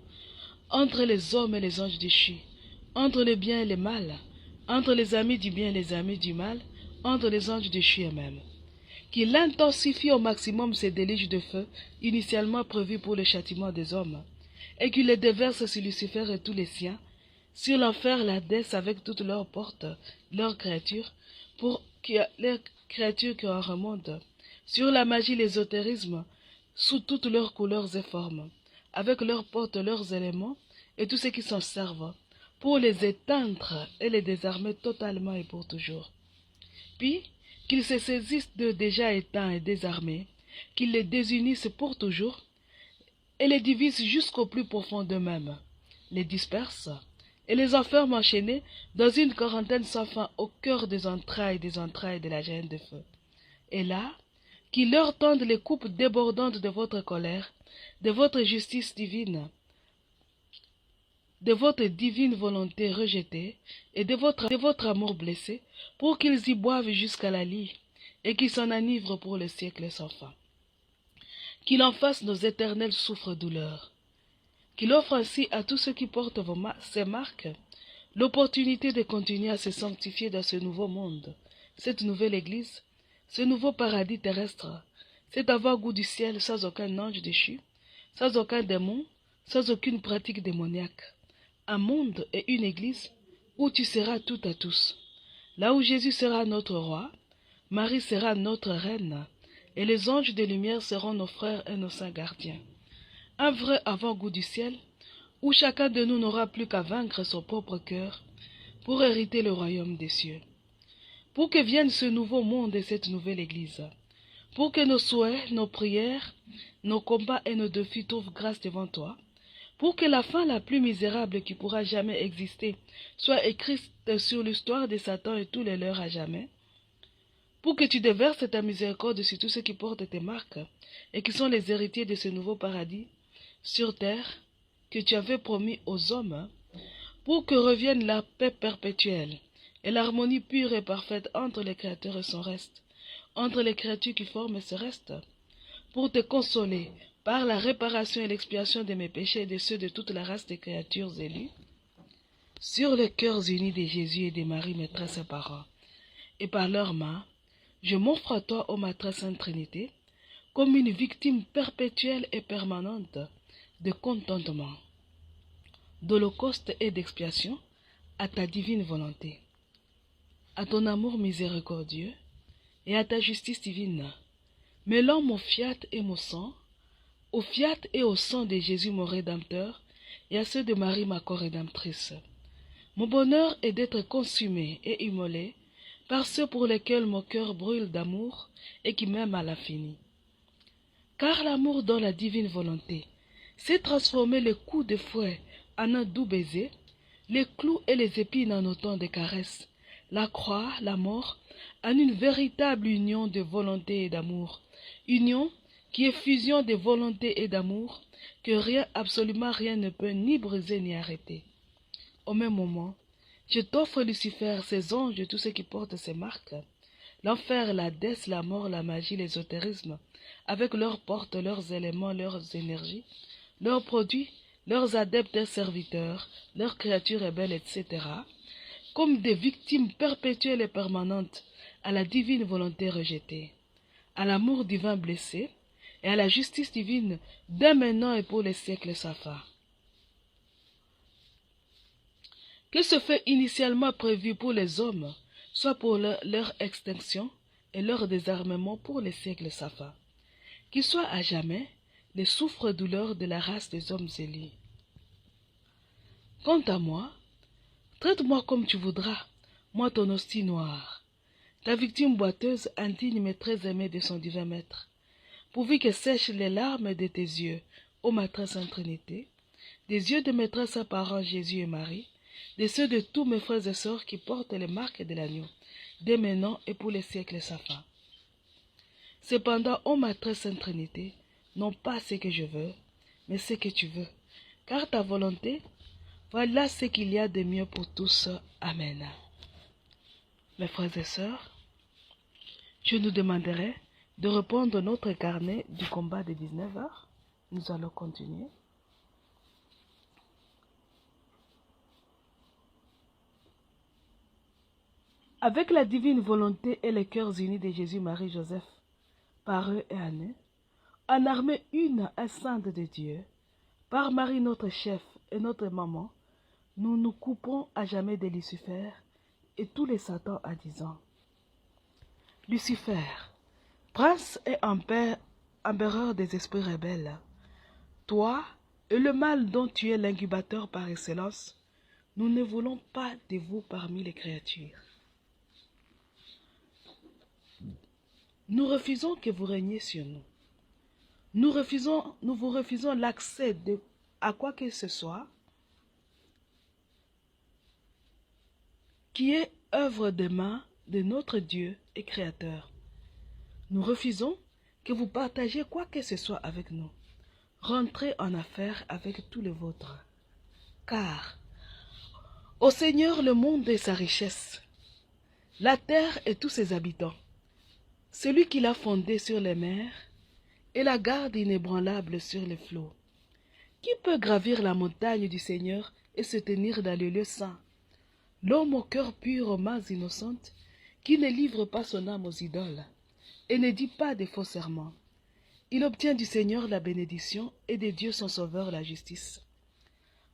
entre les hommes et les anges déchus, entre le bien et le mal, entre les amis du bien et les amis du mal, entre les anges déchus eux-mêmes. Qu'il intensifie au maximum ces déluges de feu, initialement prévus pour le châtiment des hommes, et qu'il les déverse sur Lucifer et tous les siens, sur l'enfer, l'Hadès avec toutes leurs portes, leurs créatures, les créatures qui en remontent, sur la magie, l'ésotérisme, sous toutes leurs couleurs et formes, avec leurs portes, leurs éléments, et tous ceux qui s'en servent, pour les éteindre et les désarmer totalement et pour toujours. Puis, qu'ils se saisissent d'eux déjà éteints et désarmés, qu'ils les désunissent pour toujours, et les divisent jusqu'au plus profond d'eux-mêmes, les dispersent, et les enferment enchaînés dans une quarantaine sans fin au cœur des entrailles de la géhenne de feu. Et là, qu'ils leur tendent les coupes débordantes de votre colère, de votre justice divine, de votre divine volonté rejetée et de votre amour blessé, pour qu'ils y boivent jusqu'à la lie, et qu'ils s'en enivrent pour le siècle sans fin. Qu'il en fasse nos éternelles souffres-douleurs. Qu'il offre ainsi à tous ceux qui portent ces marques l'opportunité de continuer à se sanctifier dans ce nouveau monde, cette nouvelle Église, ce nouveau paradis terrestre, cet avant-goût du ciel sans aucun ange déchu, sans aucun démon, sans aucune pratique démoniaque. Un monde et une Église où tu seras tout à tous, là où Jésus sera notre roi, Marie sera notre reine, et les anges de lumière seront nos frères et nos saints gardiens. Un vrai avant-goût du ciel, où chacun de nous n'aura plus qu'à vaincre son propre cœur pour hériter le royaume des cieux. Pour que vienne ce nouveau monde et cette nouvelle Église, pour que nos souhaits, nos prières, nos combats et nos défis trouvent grâce devant toi, pour que la fin la plus misérable qui pourra jamais exister soit écrite sur l'histoire de Satan et tous les leurs à jamais, pour que tu déverses ta miséricorde sur tous ceux qui portent tes marques et qui sont les héritiers de ce nouveau paradis sur terre que tu avais promis aux hommes, pour que revienne la paix perpétuelle et l'harmonie pure et parfaite entre les créateurs et son reste, entre les créatures qui forment ce reste, pour te consoler par la réparation et l'expiation de mes péchés et de ceux de toute la race des créatures élues, sur les cœurs unis de Jésus et de Marie, mes très saints parents, et par leurs mains, je m'offre à toi, ô ma très sainte Trinité, comme une victime perpétuelle et permanente de contentement, d'holocauste et d'expiation à ta divine volonté, à ton amour miséricordieux et à ta justice divine, mêlant mon fiat et mon sang, au fiat et au sang de Jésus mon Rédempteur, et à ceux de Marie ma co-rédemptrice. Mon bonheur est d'être consumé et immolé par ceux pour lesquels mon cœur brûle d'amour et qui m'aiment à l'infini. Car l'amour dans la divine volonté sait transformer les coups de fouet en un doux baiser, les clous et les épines en autant de caresses, la croix, la mort, en une véritable union de volonté et d'amour, union qui est fusion de volonté et d'amour, que rien, absolument rien ne peut ni briser ni arrêter. Au même moment, je t'offre Lucifer, ses anges et tous ceux qui portent ces marques, l'enfer, la l'Hadès, la mort, la magie, l'ésotérisme, avec leurs portes, leurs éléments, leurs énergies, leurs produits, leurs adeptes et serviteurs, leurs créatures rebelles, etc., comme des victimes perpétuelles et permanentes à la divine volonté rejetée, à l'amour divin blessé, et à la justice divine dès maintenant et pour les siècles sans fin. Que ce fait initialement prévu pour les hommes soit pour leur extinction et leur désarmement pour les siècles sans fin, qu'ils soient à jamais les souffres-douleurs de la race des hommes élus. Quant à moi, Traite-moi comme tu voudras, moi ton hostie noire, ta victime boiteuse, indigne mais très aimée de son divin maître. Pourvu que sèchent les larmes de tes yeux, ô ma très sainte Trinité, des yeux de mes très saints parents Jésus et Marie, de ceux de tous mes frères et sœurs qui portent les marques de l'agneau, dès maintenant et pour les siècles sans fin. Cependant, ô ma très sainte Trinité, non pas ce que je veux, mais ce que tu veux, car ta volonté, voilà ce qu'il y a de mieux pour tous. Amen. Mes frères et sœurs, je nous demanderai de reprendre notre carnet du combat de 19 heures. Nous allons continuer. Avec la divine volonté et les cœurs unis de Jésus, Marie, Joseph, par eux et Anne, en armée une et sainte de Dieu, par Marie notre chef et notre maman, nous nous coupons à jamais de Lucifer et tous les satans à 10 ans. Lucifer, prince et empereur des esprits rebelles, toi et le mal dont tu es l'incubateur par excellence, nous ne voulons pas de vous parmi les créatures. Nous refusons que vous régniez sur nous. Nous vous refusons l'accès à quoi que ce soit qui est œuvre des mains de notre Dieu et Créateur. Nous refusons que vous partagiez quoi que ce soit avec nous. Rentrez en affaire avec tous les vôtres. Car au Seigneur le monde et sa richesse, la terre et tous ses habitants, celui qui l'a fondée sur les mers et la garde inébranlable sur les flots. Qui peut gravir la montagne du Seigneur et se tenir dans le lieu saint? L'homme au cœur pur, aux mains innocentes, qui ne livre pas son âme aux idoles et ne dit pas de faux serments. Il obtient du Seigneur la bénédiction et de Dieu son Sauveur la justice.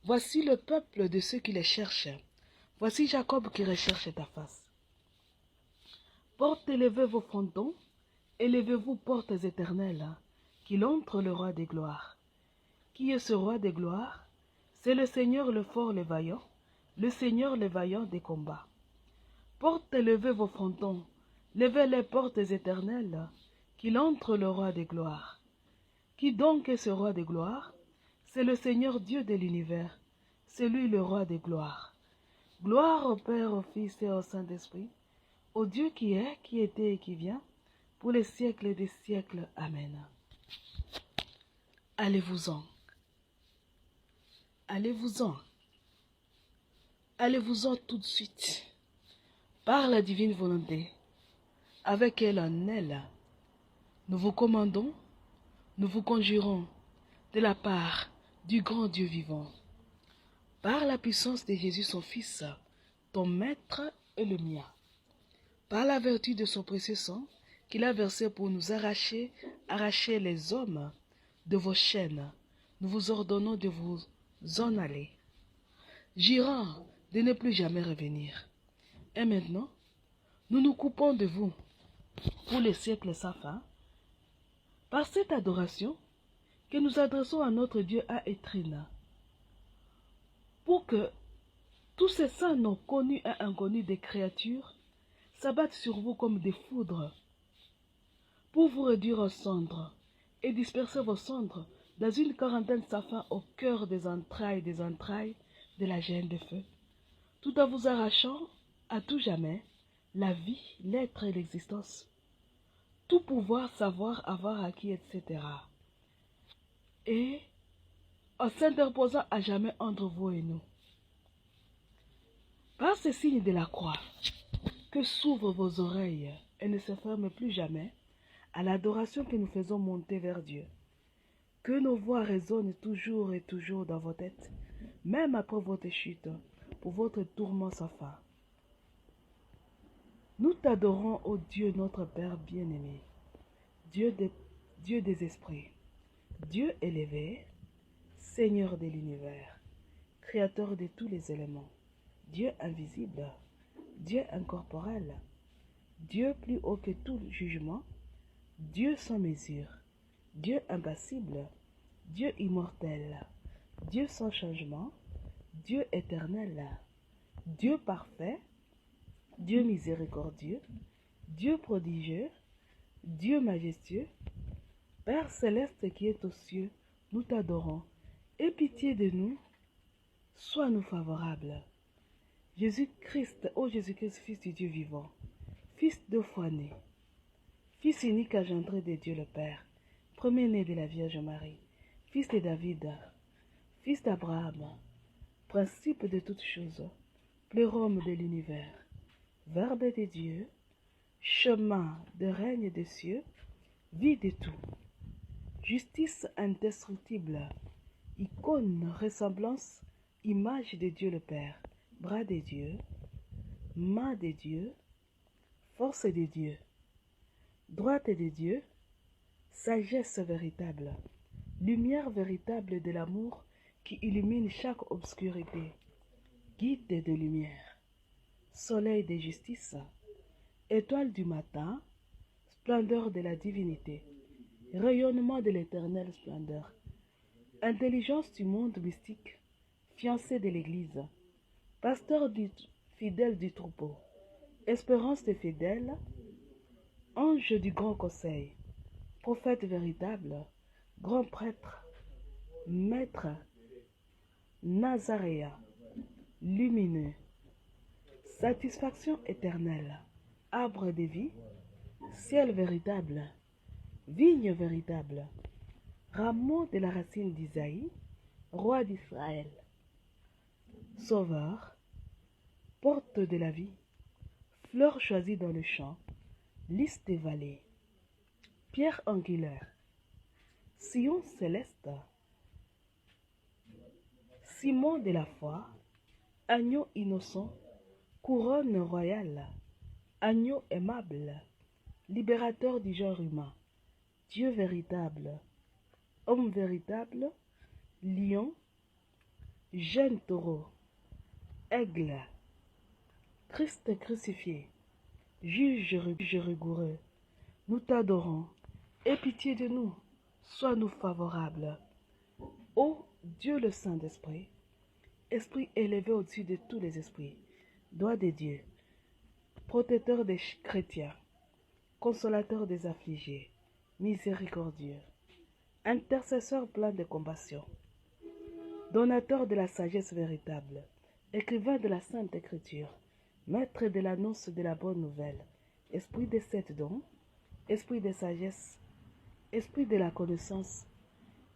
Voici le peuple de ceux qui les cherchent. Voici Jacob qui recherche ta face. Portes élevez vos frontons, élevez-vous portes éternelles, qu'il entre le roi des gloires. Qui est ce roi des gloires? C'est le Seigneur le fort, le vaillant, le Seigneur le vaillant des combats. Portes élevez vos frontons, levez les portes éternelles, qu'il entre le roi des gloires. Qui donc est ce roi des gloires? C'est le Seigneur Dieu de l'univers, c'est lui le roi des gloires. Gloire au Père, au Fils et au Saint-Esprit, au Dieu qui est, qui était et qui vient, pour les siècles des siècles. Amen. Allez-vous-en. Allez-vous-en. Allez-vous-en tout de suite. Par la divine volonté, avec elle en elle, nous vous commandons, nous vous conjurons, de la part du grand Dieu vivant, par la puissance de Jésus son Fils, ton Maître et le mien, par la vertu de son précieux sang qu'il a versé pour nous arracher les hommes de vos chaînes, nous vous ordonnons de vous en aller, jurant de ne plus jamais revenir. Et maintenant, nous nous coupons de vous pour les siècles sans fin, par cette adoration que nous adressons à notre Dieu à Étrine, pour que tous ces saints non connus et inconnus des créatures s'abattent sur vous comme des foudres, pour vous réduire en cendres et disperser vos cendres dans une quarantaine sans fin au cœur des entrailles de la gêne de feu, tout en vous arrachant à tout jamais la vie, l'être et l'existence, tout pouvoir, savoir, avoir acquis, etc. Et en s'interposant à jamais entre vous et nous. Par ce signe de la croix, que s'ouvrent vos oreilles et ne se ferment plus jamais à l'adoration que nous faisons monter vers Dieu. Que nos voix résonnent toujours et toujours dans vos têtes, même après votre chute, pour votre tourment sans fin. Nous t'adorons, ô Dieu notre Père bien-aimé, Dieu des esprits, Dieu élevé, Seigneur de l'univers, Créateur de tous les éléments, Dieu invisible, Dieu incorporel, Dieu plus haut que tout jugement, Dieu sans mesure, Dieu impassible, Dieu immortel, Dieu sans changement, Dieu éternel, Dieu parfait, Dieu miséricordieux, Dieu prodigieux, Dieu majestueux, Père céleste qui est aux cieux, nous t'adorons. Aie pitié de nous, sois-nous favorables. Jésus-Christ, ô Jésus-Christ, Fils du Dieu vivant, Fils deux fois né, Fils unique engendré de Dieu le Père, premier-né de la Vierge Marie, Fils de David, Fils d'Abraham, principe de toutes choses, plérum de l'univers, Verbe de Dieu, chemin de règne des cieux, vie de tout, justice indestructible, icône, ressemblance, image de Dieu le Père, bras de Dieu, main de Dieu, force de Dieu, droite de Dieu, sagesse véritable, lumière véritable de l'amour qui illumine chaque obscurité, guide de lumière, soleil de justice, étoile du matin, splendeur de la divinité, rayonnement de l'éternelle splendeur, intelligence du monde mystique, fiancé de l'Église, pasteur fidèle du troupeau, espérance des fidèles, ange du grand conseil, prophète véritable, grand prêtre, maître, nazaréen, lumineux, satisfaction éternelle, arbre de vie, ciel véritable, vigne véritable, rameau de la racine d'Isaïe, roi d'Israël, sauveur, porte de la vie, fleur choisie dans le champ, lys des vallées, pierre angulaire, sillon céleste, ciment de la foi, agneau innocent, couronne royale, agneau aimable, libérateur du genre humain, Dieu véritable, homme véritable, lion, jeune taureau, aigle, Christ crucifié, juge rigoureux, nous t'adorons, aie pitié de nous, sois-nous favorables. Ô Dieu le Saint-Esprit, Esprit élevé au-dessus de tous les esprits, doigt de Dieu, protecteur des chrétiens, consolateur des affligés, miséricordieux, intercesseur plein de compassion, donateur de la sagesse véritable, écrivain de la Sainte Écriture, maître de l'annonce de la bonne nouvelle, esprit des sept dons, esprit de sagesse, esprit de la connaissance,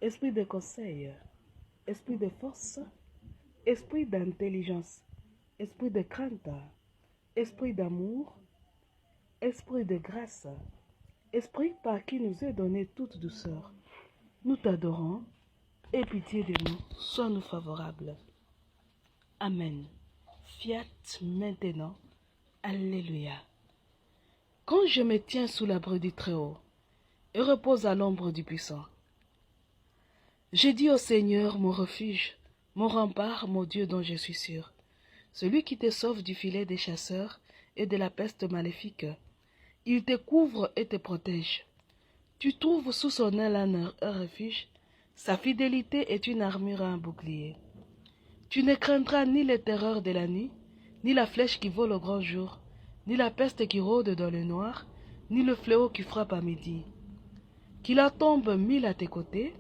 esprit de conseil, esprit de force, esprit d'intelligence, esprit de crainte, esprit d'amour, esprit de grâce, esprit par qui nous est donnée toute douceur. Nous t'adorons, aie pitié de nous, sois-nous favorables. Amen. Fiat maintenant. Alléluia. Quand je me tiens sous l'abri du Très-Haut et repose à l'ombre du Puissant, je dis au Seigneur, mon refuge, mon rempart, mon Dieu dont je suis sûr, celui qui te sauve du filet des chasseurs et de la peste maléfique. Il te couvre et te protège. Tu trouves sous son aile un refuge. Sa fidélité est une armure et un bouclier. Tu ne craindras ni les terreurs de la nuit, ni la flèche qui vole au grand jour, ni la peste qui rôde dans le noir, ni le fléau qui frappe à midi. Qu'il en tombe 1000 à tes côtés,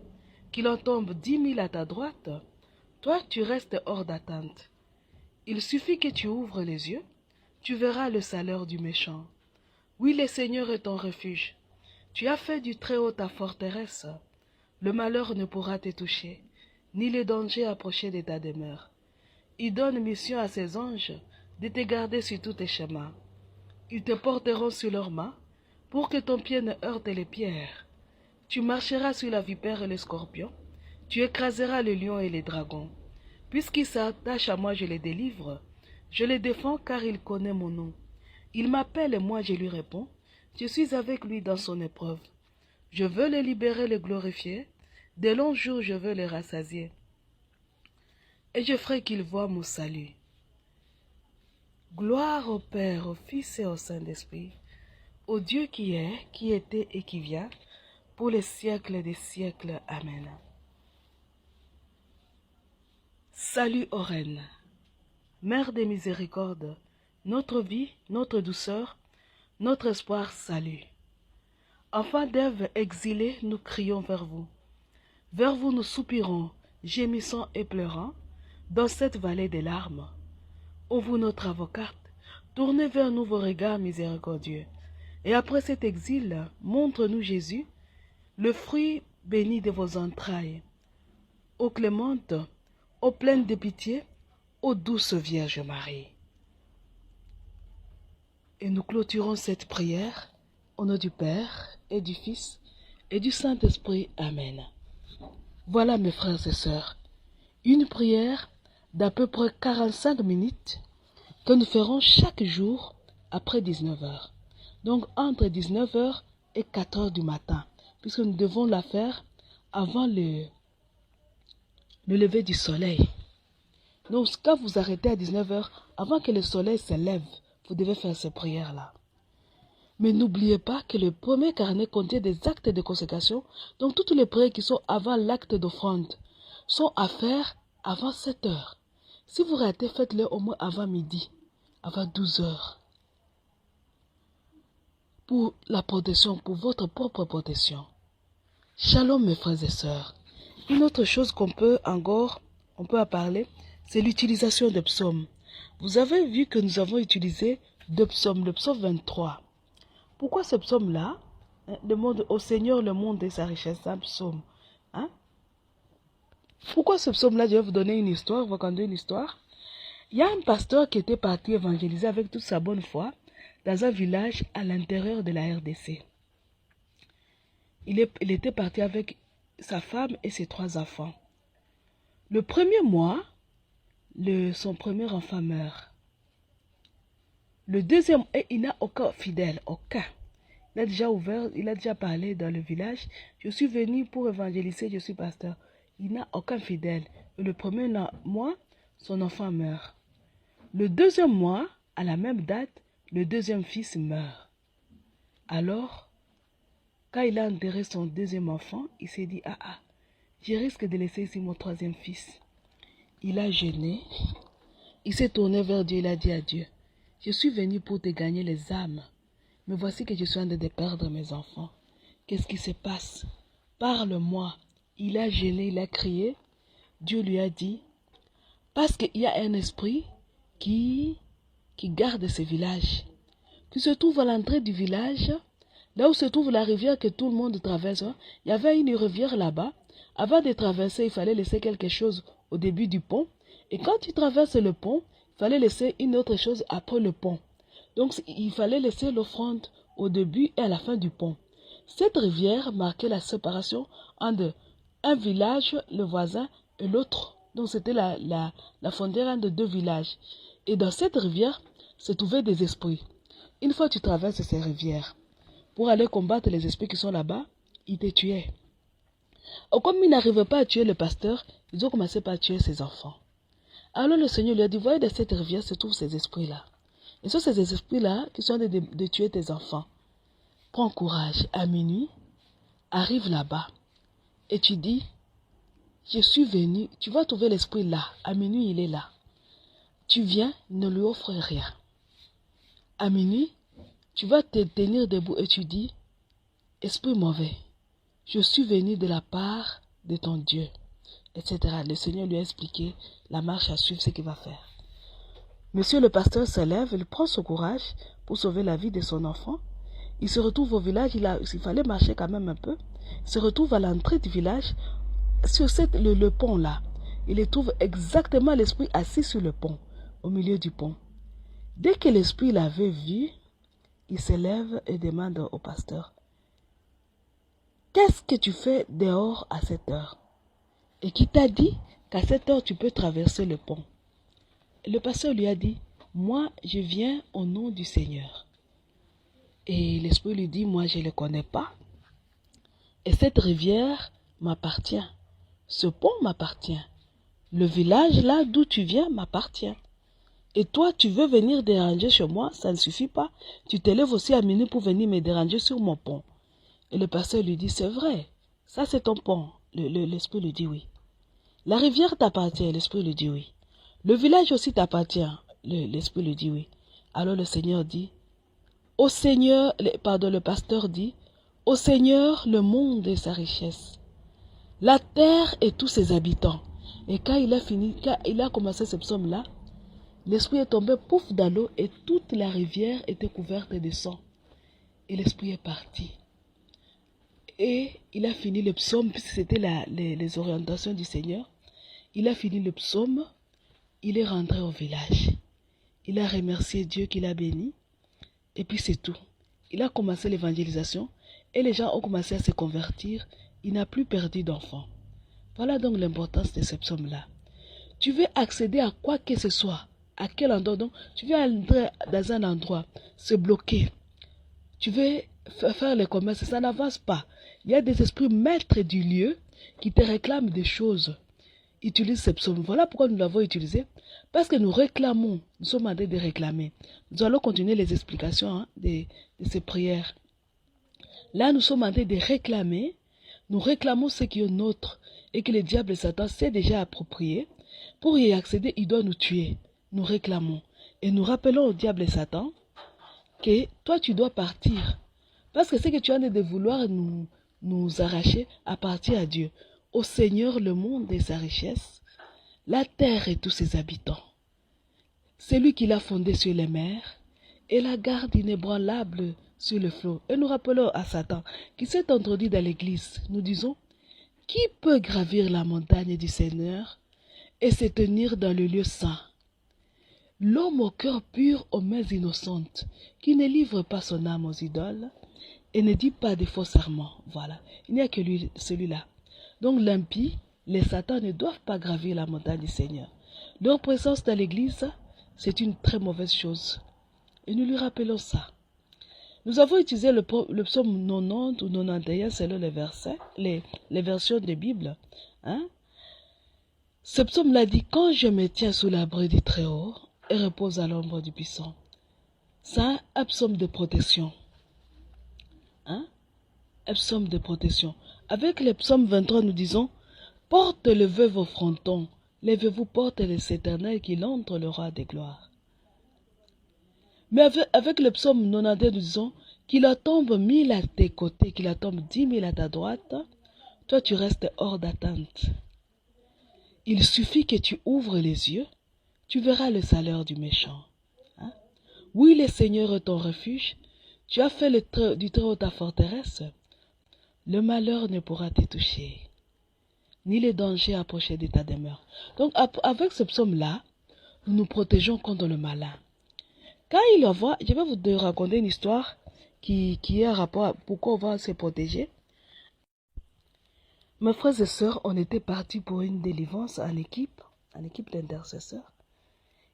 qu'il en tombe 10 000 à ta droite, toi tu restes hors d'atteinte. Il suffit que tu ouvres les yeux, tu verras le salaire du méchant. Oui, le Seigneur est ton refuge. Tu as fait du Très-Haut ta forteresse. Le malheur ne pourra te toucher, ni le danger approcher de ta demeure. Il donne mission à ses anges de te garder sur tous tes chemins. Ils te porteront sur leurs mains pour que ton pied ne heurte les pierres. Tu marcheras sur la vipère et le scorpion. Tu écraseras le lion et les dragons. Puisqu'il s'attache à moi, je les délivre. Je les défends car il connaît mon nom. Il m'appelle et moi je lui réponds. Je suis avec lui dans son épreuve. Je veux le libérer, le glorifier. De longs jours, je veux le rassasier. Et je ferai qu'il voie mon salut. Gloire au Père, au Fils et au Saint-Esprit, au Dieu qui est, qui était et qui vient, pour les siècles des siècles. Amen. Salut aux reines. Mère des miséricordes, notre vie, notre douceur, notre espoir, salut. Enfants d'Ève exilés, nous crions vers vous. Vers vous nous soupirons, gémissant et pleurant, dans cette vallée des larmes. Ô vous notre avocate, tournez vers nous vos regards miséricordieux. Et après cet exil, montre-nous Jésus, le fruit béni de vos entrailles. Ô clémente, ô pleine de pitié, ô douce Vierge Marie. Et nous clôturons cette prière au nom du Père et du Fils et du Saint-Esprit. Amen. Voilà mes frères et sœurs, une prière d'à peu près 45 minutes que nous ferons chaque jour après 19h. Donc entre 19h et 4h du matin, puisque nous devons la faire avant le lever du soleil. Donc quand vous arrêtez à 19h, avant que le soleil se lève, vous devez faire ces prières-là. Mais n'oubliez pas que le premier carnet contient des actes de consécration, donc toutes les prières qui sont avant l'acte d'offrande sont à faire avant 7h. Si vous ratez, faites-le au moins avant midi, avant 12h. Pour la protection, pour votre propre protection. Shalom mes frères et sœurs. Une autre chose qu'on peut encore, on peut en parler, c'est l'utilisation des psaumes. Vous avez vu que nous avons utilisé deux psaumes, le psaume 23. Pourquoi ce psaume-là demande au Seigneur le monde et sa richesse, c'est un psaume. Hein? Pourquoi ce psaume-là? Je vais vous donner une histoire, vous raconter une histoire. Il y a un pasteur qui était parti évangéliser avec toute sa bonne foi dans un village à l'intérieur de la RDC. Il était parti avec sa femme et ses 3 enfants. Le premier mois, son premier enfant meurt. Le deuxième, et il n'a aucun fidèle, aucun. Il a déjà ouvert, il a déjà parlé dans le village. Je suis venu pour évangéliser, je suis pasteur. Il n'a aucun fidèle. Et le premier mois, son enfant meurt. Le deuxième mois, à la même date, le deuxième fils meurt. Alors, quand il a enterré son deuxième enfant, il s'est dit, je risque de laisser ici mon troisième fils. Il a jeûné, il s'est tourné vers Dieu, il a dit à Dieu, je suis venu pour te gagner les âmes, mais voici que je suis en train de perdre mes enfants. Qu'est-ce qui se passe? Parle-moi. Il a jeûné, il a crié. Dieu lui a dit, parce qu'il y a un esprit qui garde ce village, qui se trouve à l'entrée du village, là où se trouve la rivière que tout le monde traverse. Il y avait une rivière là-bas. Avant de traverser, il fallait laisser quelque chose au début du pont. Et quand tu traverses le pont, il fallait laisser une autre chose après le pont. Donc, il fallait laisser l'offrande au début et à la fin du pont. Cette rivière marquait la séparation entre un village, le voisin, et l'autre. Donc, c'était la frontière entre 2 villages. Et dans cette rivière, se trouvaient des esprits. Une fois que tu traverses ces rivières, pour aller combattre les esprits qui sont là-bas, ils te tuaient. Et comme ils n'arrivaient pas à tuer le pasteur, ils ont commencé par tuer ses enfants. Alors le Seigneur lui a dit, voyez, dans cette rivière se trouvent ces esprits-là. Et ce sont ces esprits-là qui sont en train de tuer tes enfants. Prends courage, à minuit, arrive là-bas. Et tu dis, je suis venu, tu vas trouver l'esprit là. À minuit, il est là. Tu viens, ne lui offre rien. À minuit, tu vas te tenir debout et tu dis, esprit mauvais, je suis venu de la part de ton Dieu, etc. Le Seigneur lui a expliqué la marche à suivre, ce qu'il va faire. Monsieur le pasteur se lève, il prend son courage pour sauver la vie de son enfant. Il se retrouve au village, il fallait marcher quand même un peu. Il se retrouve à l'entrée du village, sur le pont là. Il trouve exactement l'esprit assis sur le pont, au milieu du pont. Dès que l'esprit l'avait vu, il se lève et demande au pasteur, qu'est-ce que tu fais dehors à cette heure? Et qui t'a dit qu'à cette heure tu peux traverser le pont? Le pasteur lui a dit, moi je viens au nom du Seigneur. Et l'esprit lui dit, moi je ne le connais pas. Et cette rivière m'appartient. Ce pont m'appartient. Le village là d'où tu viens m'appartient. Et toi, tu veux venir déranger chez moi, ça ne suffit pas. Tu te lèves aussi à minuit pour venir me déranger sur mon pont. Et le pasteur lui dit, c'est vrai, ça c'est ton pont. L'esprit lui dit oui. La rivière t'appartient, l'esprit lui dit oui. Le village aussi t'appartient. L'Esprit le dit, oui. Alors le Seigneur dit, au Seigneur, le pasteur dit, au Seigneur le monde et sa richesse, la terre et tous ses habitants. Et quand il a commencé ce psaume-là, l'Esprit est tombé pouf dans l'eau et toute la rivière était couverte de sang. Et l'Esprit est parti. Et il a fini le psaume, puisque c'était les orientations du Seigneur. Il a fini le psaume, il est rentré au village. Il a remercié Dieu qu'il a béni. Et puis c'est tout. Il a commencé l'évangélisation et les gens ont commencé à se convertir. Il n'a plus perdu d'enfants. Voilà donc l'importance de ce psaume-là. Tu veux accéder à quoi que ce soit. À quel endroit donc? Tu veux entrer dans un endroit, se bloquer. Tu veux faire les commerces, ça n'avance pas. Il y a des esprits maîtres du lieu qui te réclament des choses. Utilise ce psaume. Voilà pourquoi nous l'avons utilisé. Parce que nous réclamons, nous sommes en train de réclamer. Nous allons continuer les explications de ces prières. Là, nous sommes en train de réclamer. Nous réclamons ce qui est nôtre et que le diable et Satan s'est déjà approprié. Pour y accéder, il doit nous tuer. Nous réclamons. Et nous rappelons au diable et Satan que toi, tu dois partir. Parce que c'est que tu as de vouloir nous arracher à partir à Dieu. Au Seigneur le monde et sa richesse, la terre et tous ses habitants. C'est lui qui l'a fondé sur les mers et la garde inébranlable sur le flot. Et nous rappelons à Satan qui s'est introduit dans l'église. Nous disons, qui peut gravir la montagne du Seigneur et se tenir dans le lieu saint? L'homme au cœur pur, aux mains innocentes, qui ne livre pas son âme aux idoles et ne dit pas de faux serments. Voilà, il n'y a que lui, celui-là. Donc l'impie, les satans ne doivent pas gravir la montagne du Seigneur. Leur présence dans l'église, c'est une très mauvaise chose. Et nous lui rappelons ça. Nous avons utilisé le psaume 90 ou 91 selon les versets, les versions de Bible. Ce psaume-là dit, quand je me tiens sous l'abri du Très-Haut et repose à l'ombre du Puissant. C'est un psaume de protection. Un psaume de protection. Avec le psaume 23, nous disons, porte le veuve au fronton, lèvez-vous, porte les éternels qui l'entre le roi des gloires. Mais avec le psaume 92, nous disons, qu'il tombe 1000 à tes côtés, qu'il tombe 10 000 à ta droite, toi tu restes hors d'atteinte. Il suffit que tu ouvres les yeux, tu verras le salaire du méchant. Oui, le Seigneur est ton refuge, tu as fait du Très-Haut ta forteresse, le malheur ne pourra te toucher, ni les dangers approcher de ta demeure. Donc, avec ce psaume-là, nous nous protégeons contre le malin. Quand il envoie, je vais vous raconter une histoire qui est un rapport à pourquoi on va se protéger. Mes frères et sœurs, on était partis pour une délivrance en équipe d'intercesseurs.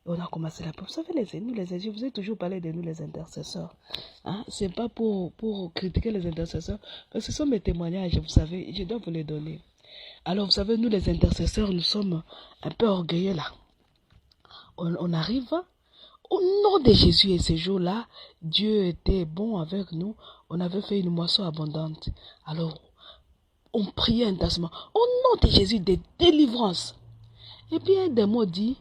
Et on a commencé la prière. Vous savez, je vous ai toujours parlé de nous, les intercesseurs. C'est pas pour critiquer les intercesseurs, parce que ce sont mes témoignages, vous savez, je dois vous les donner. Alors, vous savez, nous, les intercesseurs, nous sommes un peu orgueilleux là. On arrive, au nom de Jésus, et ces jours-là, Dieu était bon avec nous. On avait fait une moisson abondante. Alors, on priait intensément. Au nom de Jésus, des délivrances. Et puis, un démon dit,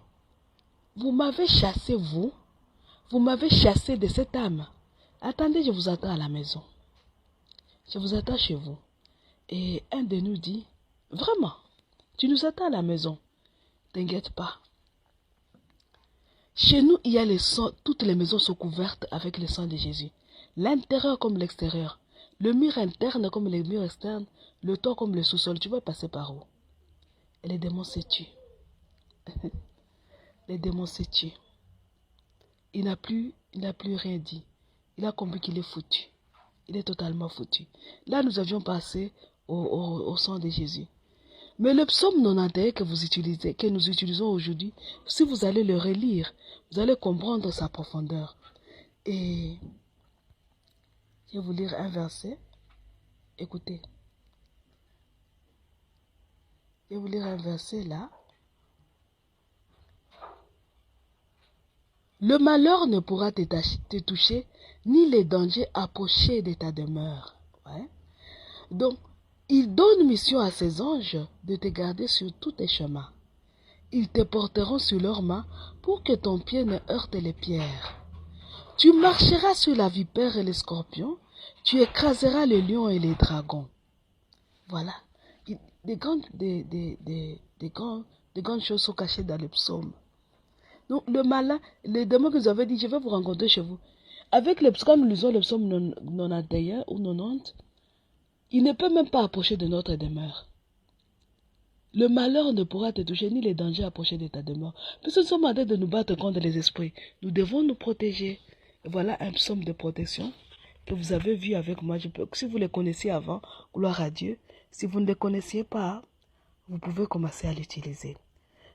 vous m'avez chassé, vous m'avez chassé de cette âme. Attendez, je vous attends à la maison. Je vous attends chez vous. Et un de nous dit, vraiment, tu nous attends à la maison. T'inquiète pas. Chez nous, il y a le sang, toutes les maisons sont couvertes avec le sang de Jésus. L'intérieur comme l'extérieur. Le mur interne comme le mur externe. Le toit comme le sous-sol. Tu vas passer par où? Et les démons se tuent. Les démons se tuent. Il n'a plus rien dit. Il a compris qu'il est foutu. Il est totalement foutu. Là, nous avions passé au sang de Jésus. Mais le psaume 91 que nous utilisons aujourd'hui, si vous allez le relire, vous allez comprendre sa profondeur. Et je vais vous lire un verset. Écoutez. Je vais vous lire un verset là. Le malheur ne pourra te toucher, ni les dangers approcher de ta demeure. Ouais. Donc, il donne mission à ses anges de te garder sur tous tes chemins. Ils te porteront sur leurs mains pour que ton pied ne heurte les pierres. Tu marcheras sur la vipère et les scorpions, tu écraseras les lions et les dragons. Voilà. Des grandes choses sont cachées dans le psaume. Donc le malin, les démons que vous avez dit, je vais vous rencontrer chez vous. Avec le psaume, nous lisons le psaume 91 ou 90, il ne peut même pas approcher de notre demeure. Le malheur ne pourra te toucher, ni les dangers approcher de ta demeure. Parce que nous sommes en train de nous battre contre les esprits. Nous devons nous protéger. Voilà un psaume de protection que vous avez vu avec moi. Si vous les connaissiez avant, gloire à Dieu. Si vous ne les connaissiez pas, vous pouvez commencer à l'utiliser.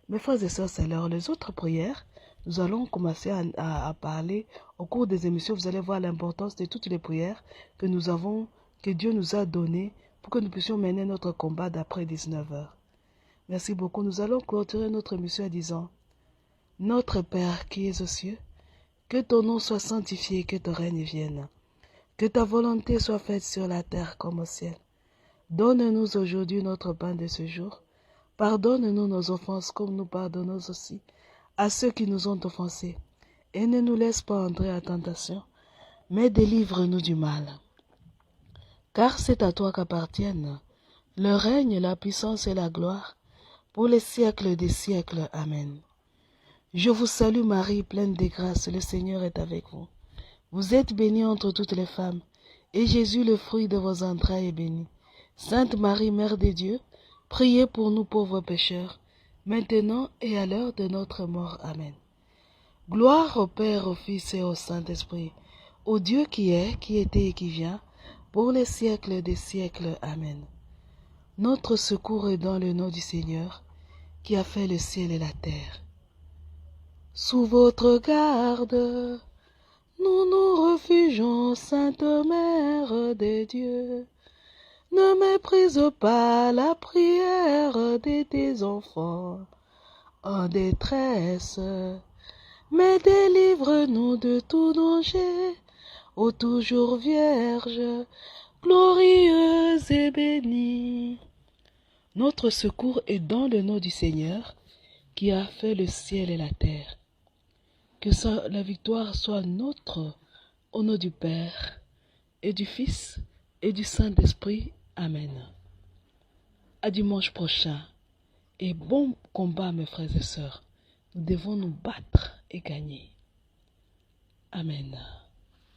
Mes frères et sœurs, c'est l'heure. Les autres prières, nous allons commencer à parler au cours des émissions. Vous allez voir l'importance de toutes les prières que nous avons, que Dieu nous a données pour que nous puissions mener notre combat d'après 19 heures. Merci beaucoup. Nous allons clôturer notre émission en disant: Notre Père qui es aux cieux, que ton nom soit sanctifié, que ton règne vienne. Que ta volonté soit faite sur la terre comme au ciel. Donne-nous aujourd'hui notre pain de ce jour. Pardonne-nous nos offenses comme nous pardonnons aussi à ceux qui nous ont offensés. Et ne nous laisse pas entrer à tentation, mais délivre-nous du mal. Car c'est à toi qu'appartiennent le règne, la puissance et la gloire, pour les siècles des siècles. Amen. Je vous salue Marie, pleine de grâce, le Seigneur est avec vous. Vous êtes bénie entre toutes les femmes, et Jésus, le fruit de vos entrailles, est béni. Sainte Marie, Mère de Dieu, priez pour nous pauvres pécheurs, maintenant et à l'heure de notre mort. Amen. Gloire au Père, au Fils et au Saint-Esprit, au Dieu qui est, qui était et qui vient, pour les siècles des siècles. Amen. Notre secours est dans le nom du Seigneur, qui a fait le ciel et la terre. Sous votre garde, nous nous refugeons, Sainte Mère des dieux. Ne méprise pas la prière de tes enfants en détresse, mais délivre-nous de tout danger, ô toujours Vierge, glorieuse et bénie. Notre secours est dans le nom du Seigneur, qui a fait le ciel et la terre. Que la victoire soit nôtre, au nom du Père, et du Fils, et du Saint-Esprit. Amen. À dimanche prochain, et bon combat, mes frères et sœurs. Nous devons nous battre et gagner. Amen.